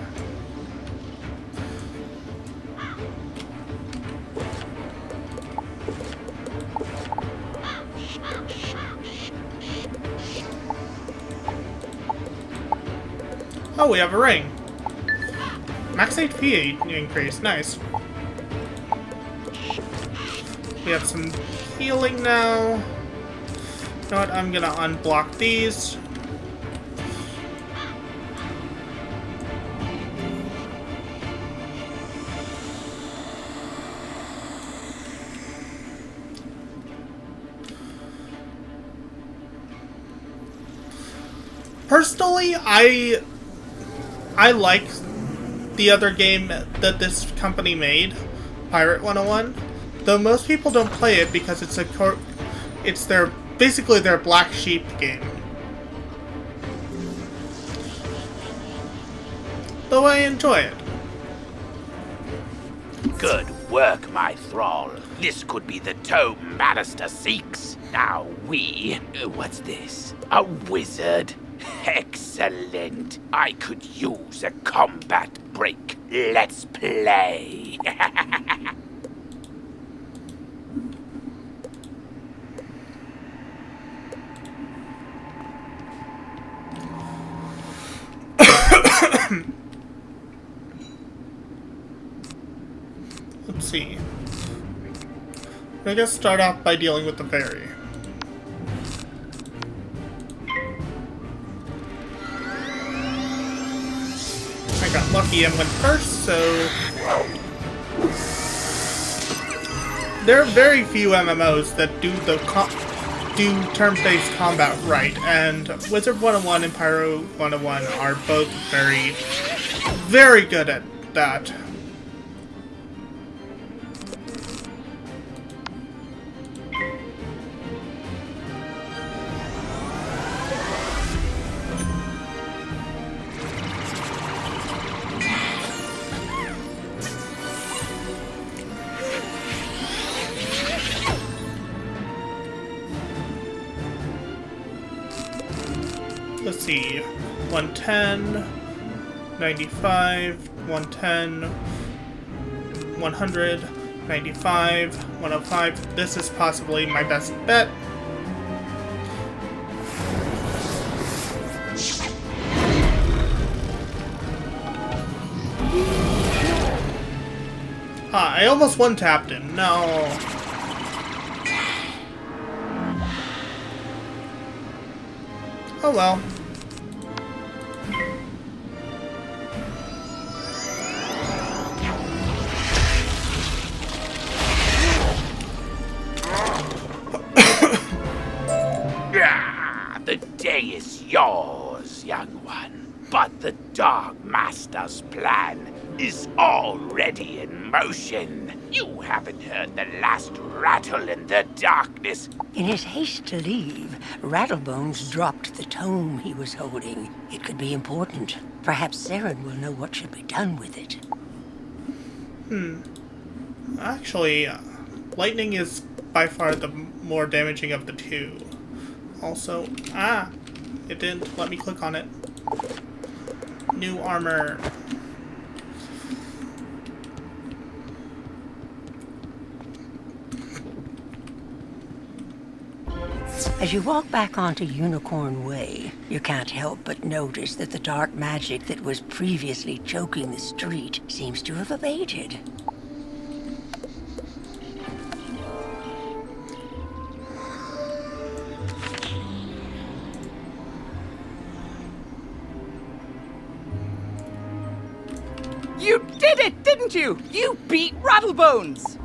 Oh, we have a ring. Max HP increase, nice. We have some healing now. You know what, I'm gonna unblock these. Personally, I like the other game that this company made, Pirate 101. Though most people don't play it because it's basically their black sheep game. Though I enjoy it. Good work, my thrall. This could be the tome Bannister seeks. Now what's this? A wizard? Excellent. I could use a combat break. Let's play. Let's see. I guess start off by dealing with the fairy. I got lucky and went first, so there are very few MMOs that do turn-based combat right, and Wizard 101 and Pyro 101 are both very, very good at that. Let's see, 110, 95, 110, 100, 95, 105. This is possibly my best bet. Ah, I almost one-tapped him. No. Oh well. The day is yours, young one. But the Dark Master's plan is already in motion. You haven't heard the last rattle in the darkness. In his haste to leave, Rattlebones dropped the tome he was holding. It could be important. Perhaps Saren will know what should be done with it. Actually, lightning is by far the more damaging of the two. Also, it didn't let me click on it. New armor. As you walk back onto Unicorn Way, you can't help but notice that the dark magic that was previously choking the street seems to have abated. You did it, didn't you? You beat Rattlebones!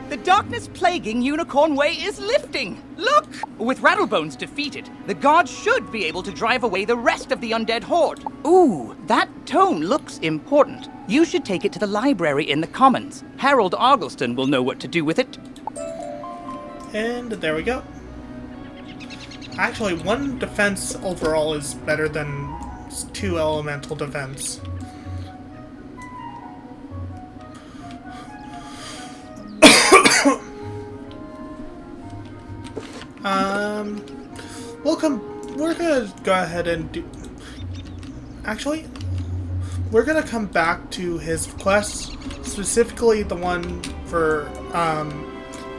The darkness plaguing Unicorn Way is lifting! Look! With Rattlebones defeated, the guards should be able to drive away the rest of the undead horde. Ooh, that tome looks important. You should take it to the library in the Commons. Harold Argleston will know what to do with it. And there we go. Actually, 1 defense overall is better than 2 elemental defense. We're gonna go ahead and do... Actually, we're gonna come back to his quests, specifically the one for,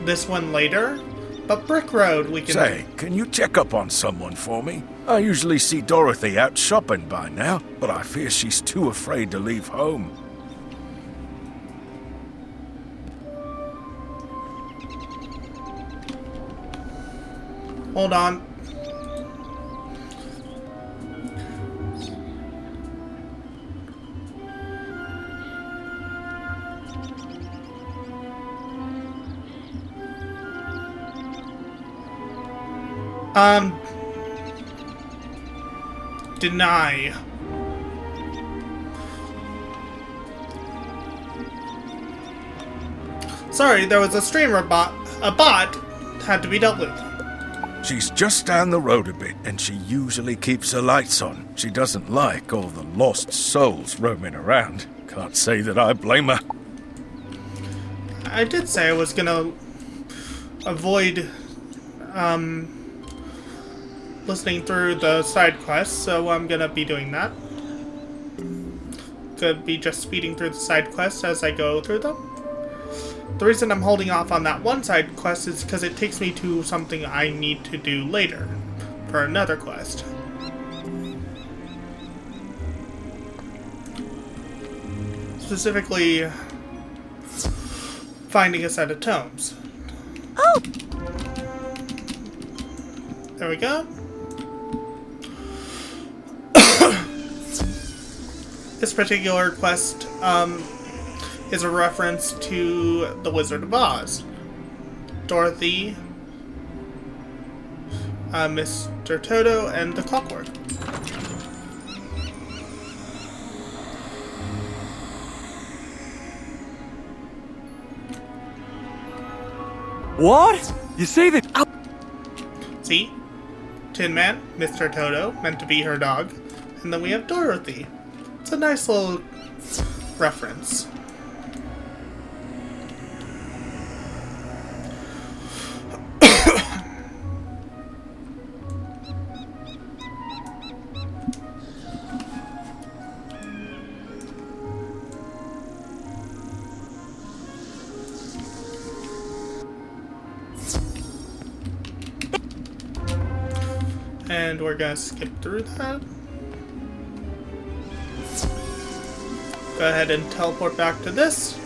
this one later. But Brick Road, we can... Say, can you check up on someone for me? I usually see Dorothy out shopping by now, but I fear she's too afraid to leave home. Hold on. Deny. Sorry, there was a streamer bot. A bot had to be dealt with. She's just down the road a bit, and she usually keeps her lights on. She doesn't like all the lost souls roaming around. Can't say that I blame her. I did say I was gonna avoid, listening through the side quests, so I'm gonna be doing that. Could be just speeding through the side quests as I go through them. The reason I'm holding off on that one side quest is because it takes me to something I need to do later, for another quest. Specifically, finding a set of tomes. Oh! There we go. This particular quest, is a reference to The Wizard of Oz, Dorothy, Mr. Toto, and the Clockwork. What? You say that? See? Tin Man, Mr. Toto, meant to be her dog, and then we have Dorothy. It's a nice little reference. And we're gonna skip through that. Go ahead and teleport back to this.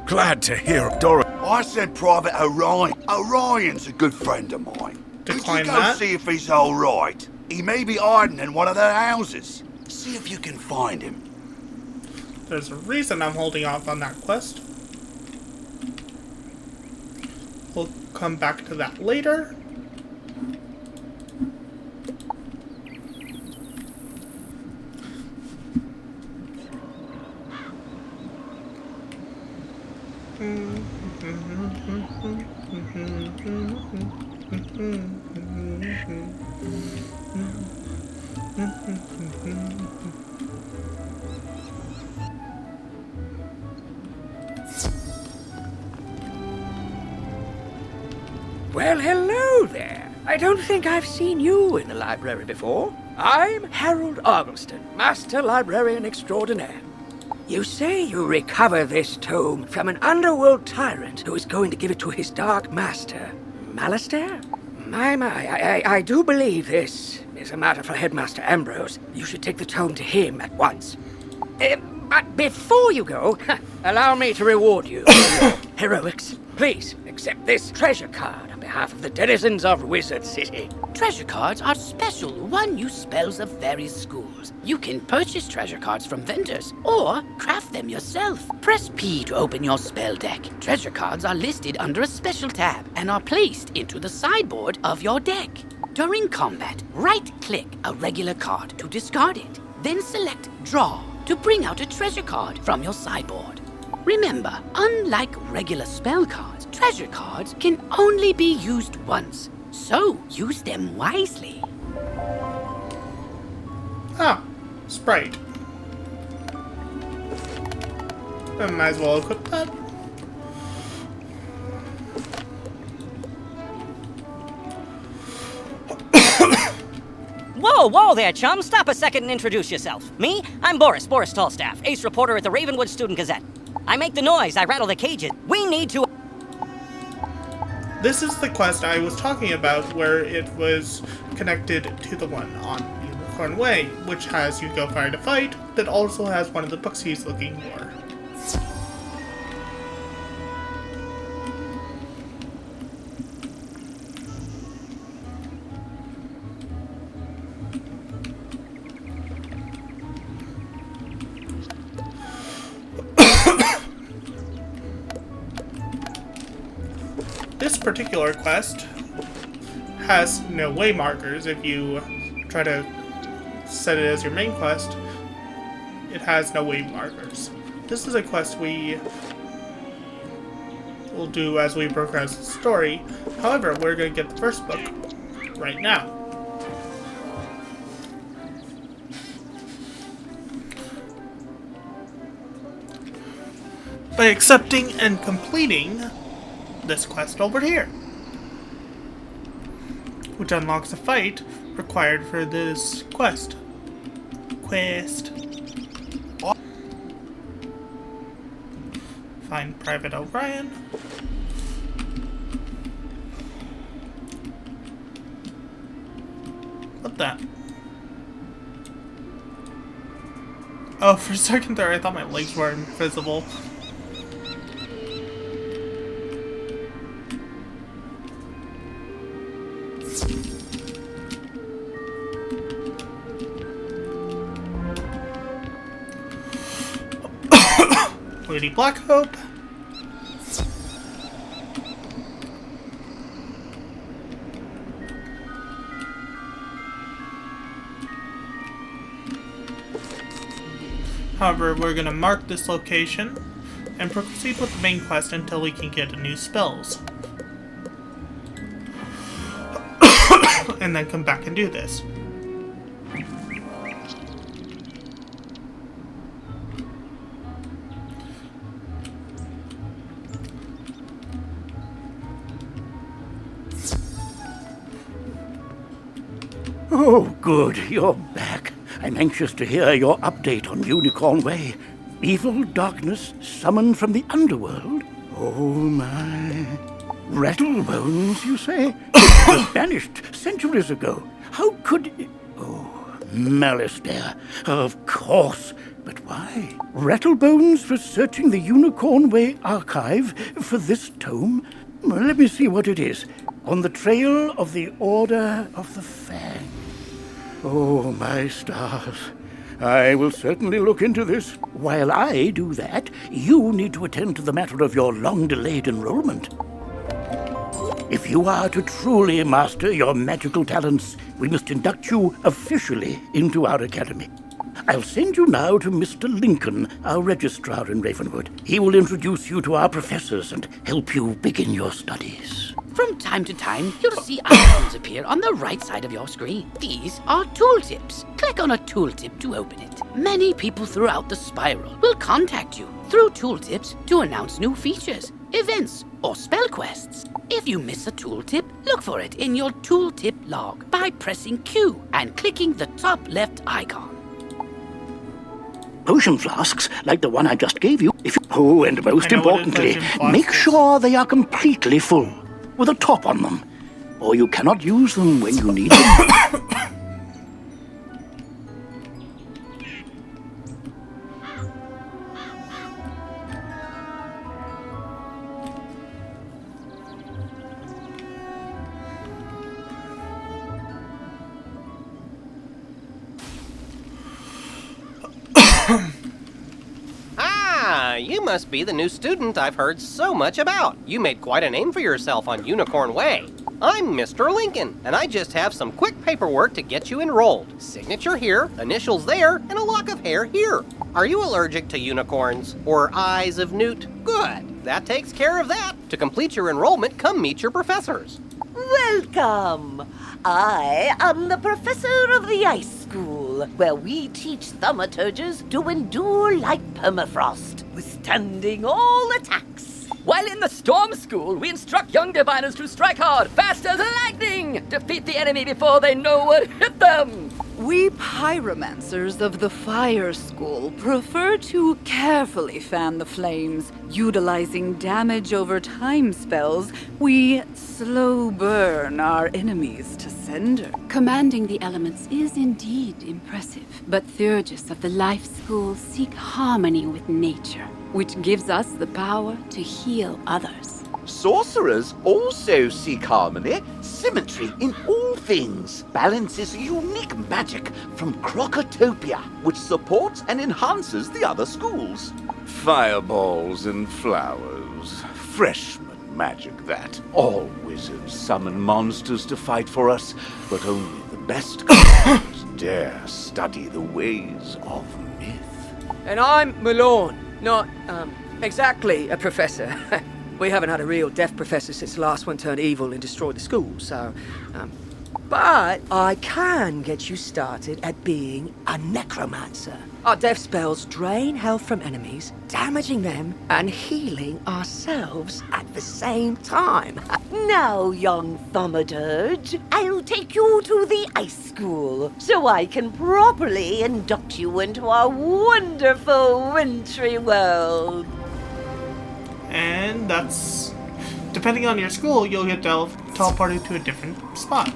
Glad to hear of Dorothy. I said Private Orion. Orion's a good friend of mine. Decline Could you go that. see if he's all right? He may be hiding in one of their houses. See if you can find him. There's a reason I'm holding off on that quest. We'll come back to that later. Well, hello there. I don't think I've seen you in the library before. I'm Harold Argleston, Master Librarian Extraordinaire. You say you recover this tome from an underworld tyrant who is going to give it to his dark master, Malastair? I do believe this is a matter for Headmaster Ambrose. You should take the tome to him at once. But before you go, allow me to reward you for your heroics. Please, accept this treasure card on behalf of the denizens of Wizard City. Treasure cards are special one-use spells of various schools. You can purchase treasure cards from vendors or craft them yourself. Press P to open your spell deck. Treasure cards are listed under a special tab and are placed into the sideboard of your deck. During combat, right-click a regular card to discard it. Then select Draw to bring out a treasure card from your sideboard. Remember, unlike regular spell cards, treasure cards can only be used once, so use them wisely. Ah, Sprite. I might as well equip that. Whoa there, chum. Stop a second and introduce yourself. Me? I'm Boris Tallstaff, ace reporter at the Ravenwood Student Gazette. I make the noise, I rattle the cages. We need to... This is the quest I was talking about, where it was connected to the one on Unicorn Way, which has You Go Fire to Fight, that also has one of the books he's looking for. This particular quest has no way markers. If you try to set it as your main quest, it has no way markers. This is a quest we will do as we progress the story. However, we're going to get the first book right now. By accepting and completing this quest over here, which unlocks a fight required for this quest. Find Private O'Brien. What that? Oh, for a second there I thought my legs were invisible. Lady Blackhope. However, we're going to mark this location and proceed with the main quest until we can get new spells. And then come back and do this. Oh, good, you're back. I'm anxious to hear your update on Unicorn Way. Evil darkness summoned from the underworld? Oh, my. Rattlebones, you say? It was banished centuries ago. How could it... Oh, malice there. Of course. But why? Rattlebones was searching the Unicorn Way archive for this tome? Well, let me see what it is. On the trail of the Order of the Fang. Oh, my stars. I will certainly look into this. While I do that, you need to attend to the matter of your long-delayed enrollment. If you are to truly master your magical talents, we must induct you officially into our academy. I'll send you now to Mr. Lincoln, our registrar in Ravenwood. He will introduce you to our professors and help you begin your studies. From time to time, you'll see icons appear on the right side of your screen. These are tooltips. Click on a tooltip to open it. Many people throughout the spiral will contact you through tooltips to announce new features, events, or spell quests. If you miss a tooltip, look for it in your tooltip log by pressing Q and clicking the top left icon. Potion flasks, like the one I just gave you, and most importantly, make sure they are completely full, with a top on them, or you cannot use them when you need them. You must be the new student I've heard so much about. You made quite a name for yourself on Unicorn Way. I'm Mr. Lincoln, and I just have some quick paperwork to get you enrolled. Signature here, initials there, and a lock of hair here. Are you allergic to unicorns or eyes of newt? Good. That takes care of that. To complete your enrollment, come meet your professors. Welcome. I am the professor of the Ice School, where we teach thaumaturges to endure like permafrost, withstanding all attacks. While in the Storm School, we instruct young diviners to strike hard, faster than lightning, defeat the enemy before they know what hit them. We pyromancers of the Fire School prefer to carefully fan the flames. Utilizing damage over time spells, we slow burn our enemies to cinder. Commanding the elements is indeed impressive, but Theurgis of the Life School seek harmony with nature, which gives us the power to heal others. Sorcerers also seek harmony, symmetry in all things. Balance is unique magic from Crocotopia, which supports and enhances the other schools. Fireballs and flowers. Freshman magic, that. All wizards summon monsters to fight for us, but only the best creatures dare study the ways of myth. And I'm Malorne, not, exactly a professor. We haven't had a real deaf professor since the last one turned evil and destroyed the school, so... But I can get you started at being a necromancer. Our death spells drain health from enemies, damaging them and healing ourselves at the same time. Now, young thaumaturge, I'll take you to the Ice School so I can properly induct you into our wonderful wintry world. And that's... depending on your school, you'll get teleported to a different spot.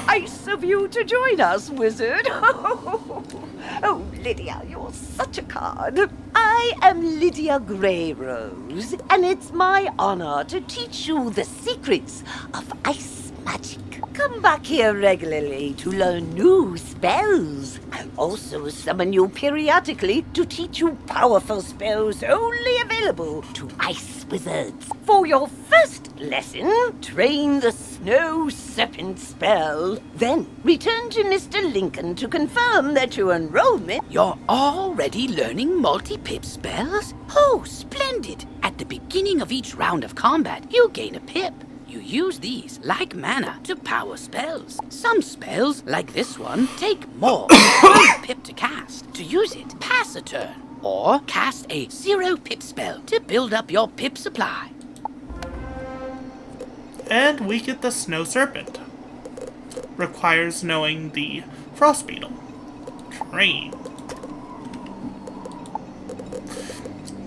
Nice of you to join us, wizard. Oh, Lydia, you're such a card. I am Lydia Greyrose, and it's my honor to teach you the secrets of ice magic. Come back here regularly to learn new spells. I'll also summon you periodically to teach you powerful spells only available to ice wizards. For your first lesson, train the snow serpent spell. Then return to Mr. Lincoln to confirm that your enrollment... You're already learning multi-pip spells? Oh, splendid! At the beginning of each round of combat, you gain a pip. You use these, like mana, to power spells. Some spells, like this one, take more than 1 pip to cast. To use it, pass a turn. Or cast a 0 pip spell to build up your pip supply. And we get the Snow Serpent. Requires knowing the Frost Beetle. Train.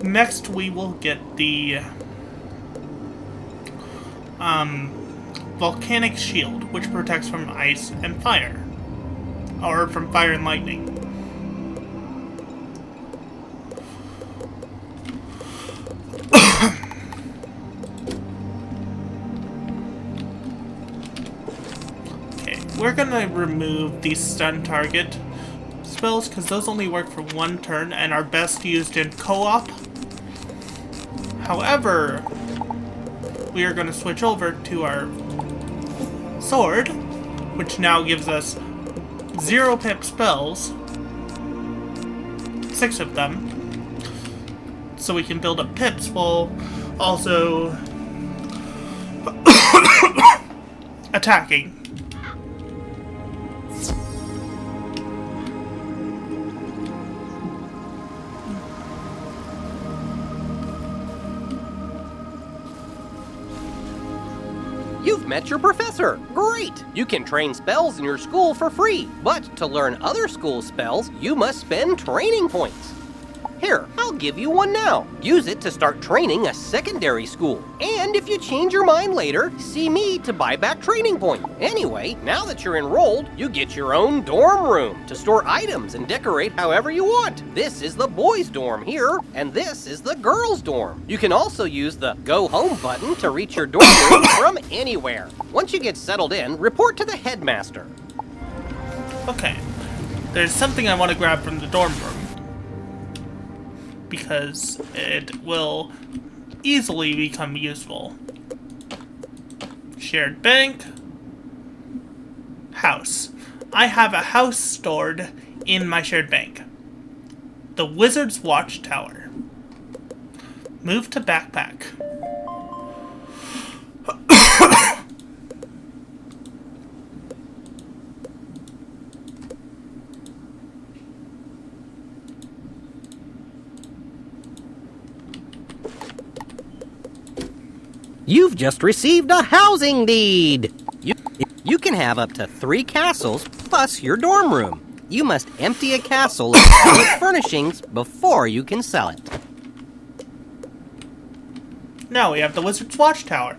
Next we will get the Volcanic Shield, which protects from ice and fire. Or from fire and lightning. Okay, we're gonna remove these stun target spells because those only work for 1 turn and are best used in co-op. However, we are going to switch over to our sword, which now gives us 0 pip spells, 6 of them, so we can build up pips while also attacking. You've met your professor! Great! You can train spells in your school for free, but to learn other school spells, you must spend training points. Here, I'll give you one now. Use it to start training a secondary school. And if you change your mind later, see me to buy back training point. Anyway, now that you're enrolled, you get your own dorm room to store items and decorate however you want. This is the boys' dorm here, and this is the girls' dorm. You can also use the Go Home button to reach your dorm room from anywhere. Once you get settled in, report to the headmaster. Okay, there's something I want to grab from the dorm room, because it will easily become useful. Shared bank. House. I have a house stored in my shared bank. The Wizard's Watchtower. Move to backpack. You've just received a housing deed! You can have up to 3 castles plus your dorm room. You must empty a castle of all its furnishings before you can sell it. Now we have the Wizard's Watchtower.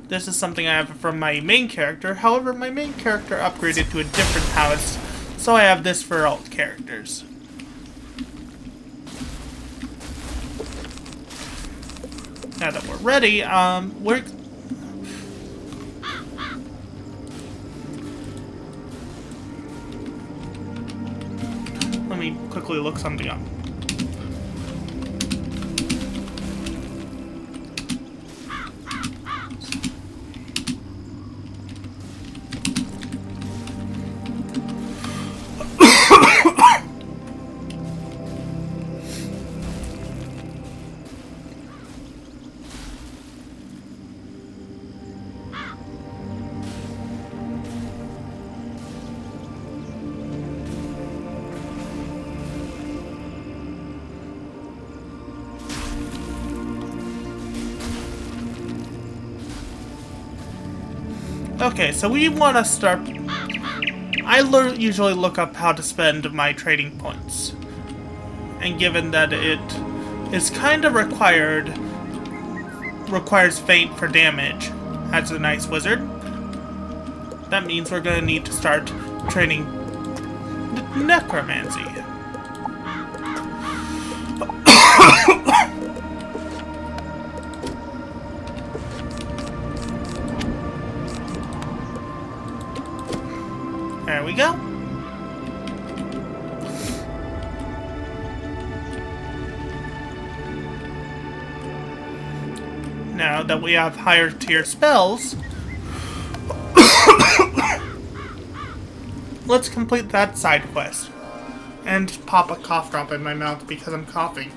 This is something I have from my main character, however my main character upgraded to a different house, so I have this for all characters. Now that we're ready, let me quickly look something up. Okay, so we want to start... I usually look up how to spend my trading points. And given that it is kind of requires feint for damage as a nice wizard, that means we're going to need to start training necromancy. There we go. Now that we have higher tier spells, let's complete that side quest. And pop a cough drop in my mouth because I'm coughing.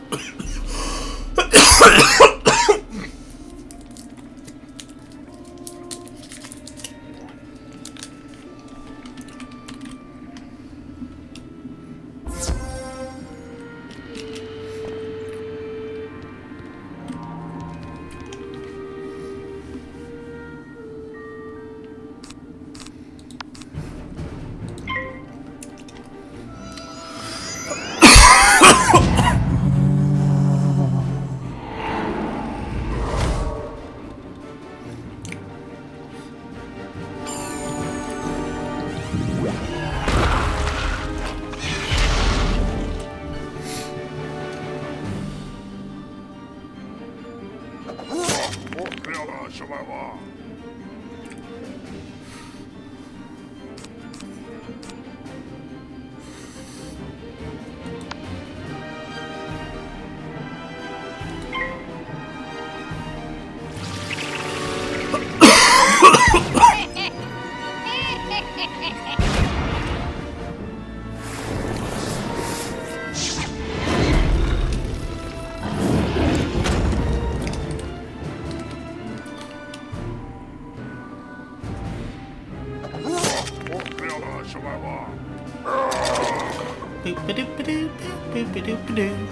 Boop-a-doop-a-doo, boop-a-doop-a-doo.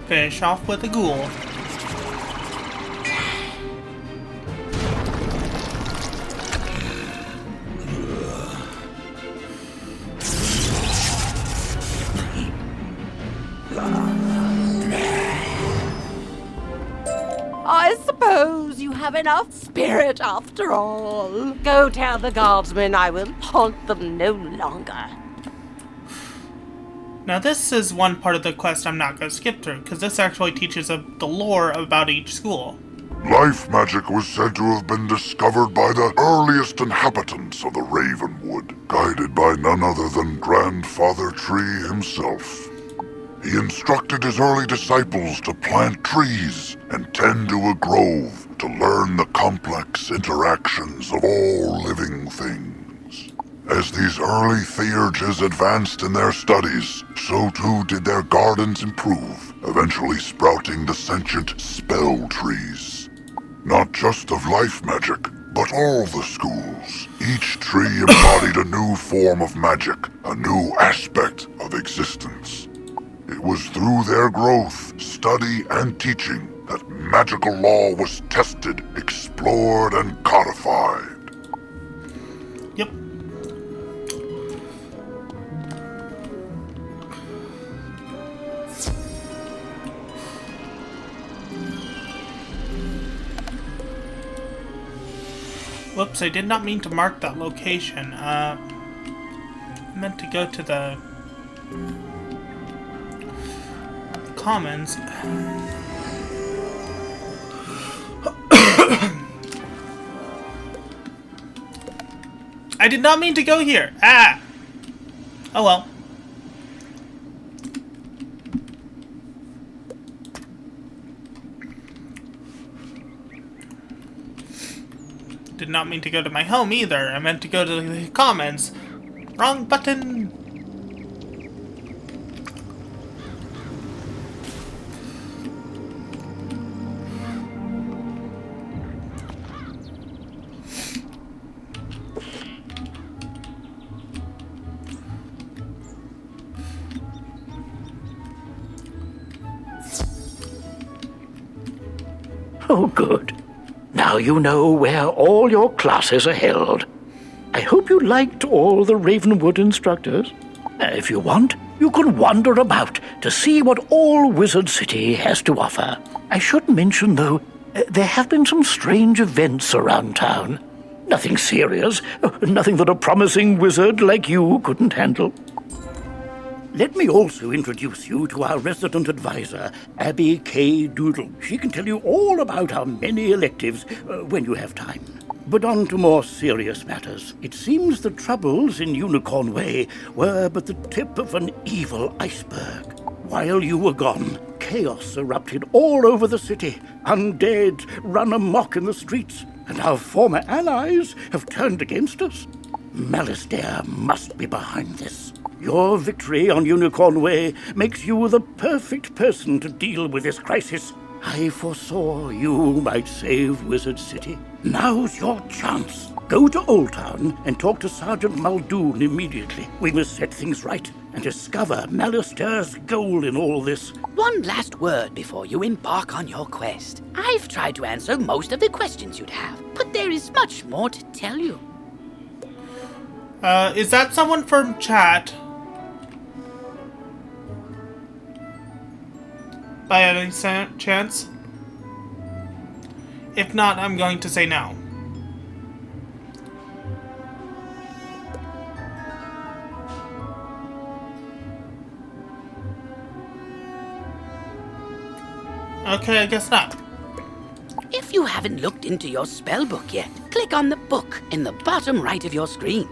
Finish off with a ghoul. I suppose you have enough spirit after all. Go tell the guardsmen I will haunt them no longer. Now this is one part of the quest I'm not going to skip through, because this actually teaches the lore about each school. Life magic was said to have been discovered by the earliest inhabitants of the Ravenwood, guided by none other than Grandfather Tree himself. He instructed his early disciples to plant trees and tend to a grove to learn the complex interactions of all living things. As these early theurges advanced in their studies, so too did their gardens improve, eventually sprouting the sentient spell trees. Not just of life magic, but all the schools. Each tree embodied a new form of magic, a new aspect of existence. It was through their growth, study, and teaching that magical law was tested, explored, and codified. Yep. Whoops, I did not mean to mark that location. I meant to go to the commons. I did not mean to go here. Ah! Oh well. Did not mean to go to my home either. I meant to go to the commons. Wrong button. Oh, good. Now you know where all your classes are held. I hope you liked all the Ravenwood instructors. If you want, you can wander about to see what all Wizard City has to offer. I should mention, though, there have been some strange events around town. Nothing serious, nothing that a promising wizard like you couldn't handle. Let me also introduce you to our resident advisor, Abby K. Doodle. She can tell you all about our many electives when you have time. But on to more serious matters. It seems the troubles in Unicorn Way were but the tip of an evil iceberg. While you were gone, chaos erupted all over the city. Undead run amok in the streets, and our former allies have turned against us. Malistaire must be behind this. Your victory on Unicorn Way makes you the perfect person to deal with this crisis. I foresaw you might save Wizard City. Now's your chance. Go to Old Town and talk to Sergeant Muldoon immediately. We must set things right and discover Malistaire's goal in all this. One last word before you embark on your quest. I've tried to answer most of the questions you'd have, but there is much more to tell you. Is that someone from chat? By any chance? If not, I'm going to say no. Okay, I guess not. If you haven't looked into your spell book yet, click on the book in the bottom right of your screen.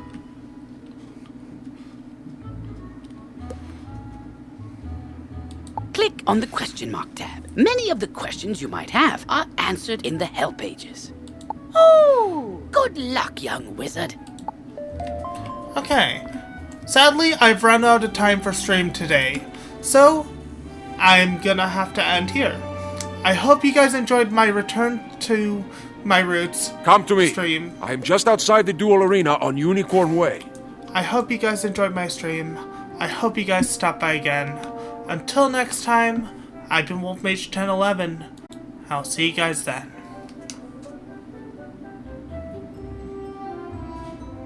Click on the question mark tab. Many of the questions you might have are answered in the help pages. Oh, good luck, young wizard. Okay. Sadly, I've run out of time for stream today, so I'm gonna have to end here. I hope you guys enjoyed my return to my roots. Come to me. Stream. I'm just outside the duel arena on Unicorn Way. I hope you guys enjoyed my stream. I hope you guys stop by again. Until next time, I've been Wolf Mage 1011. I'll see you guys then.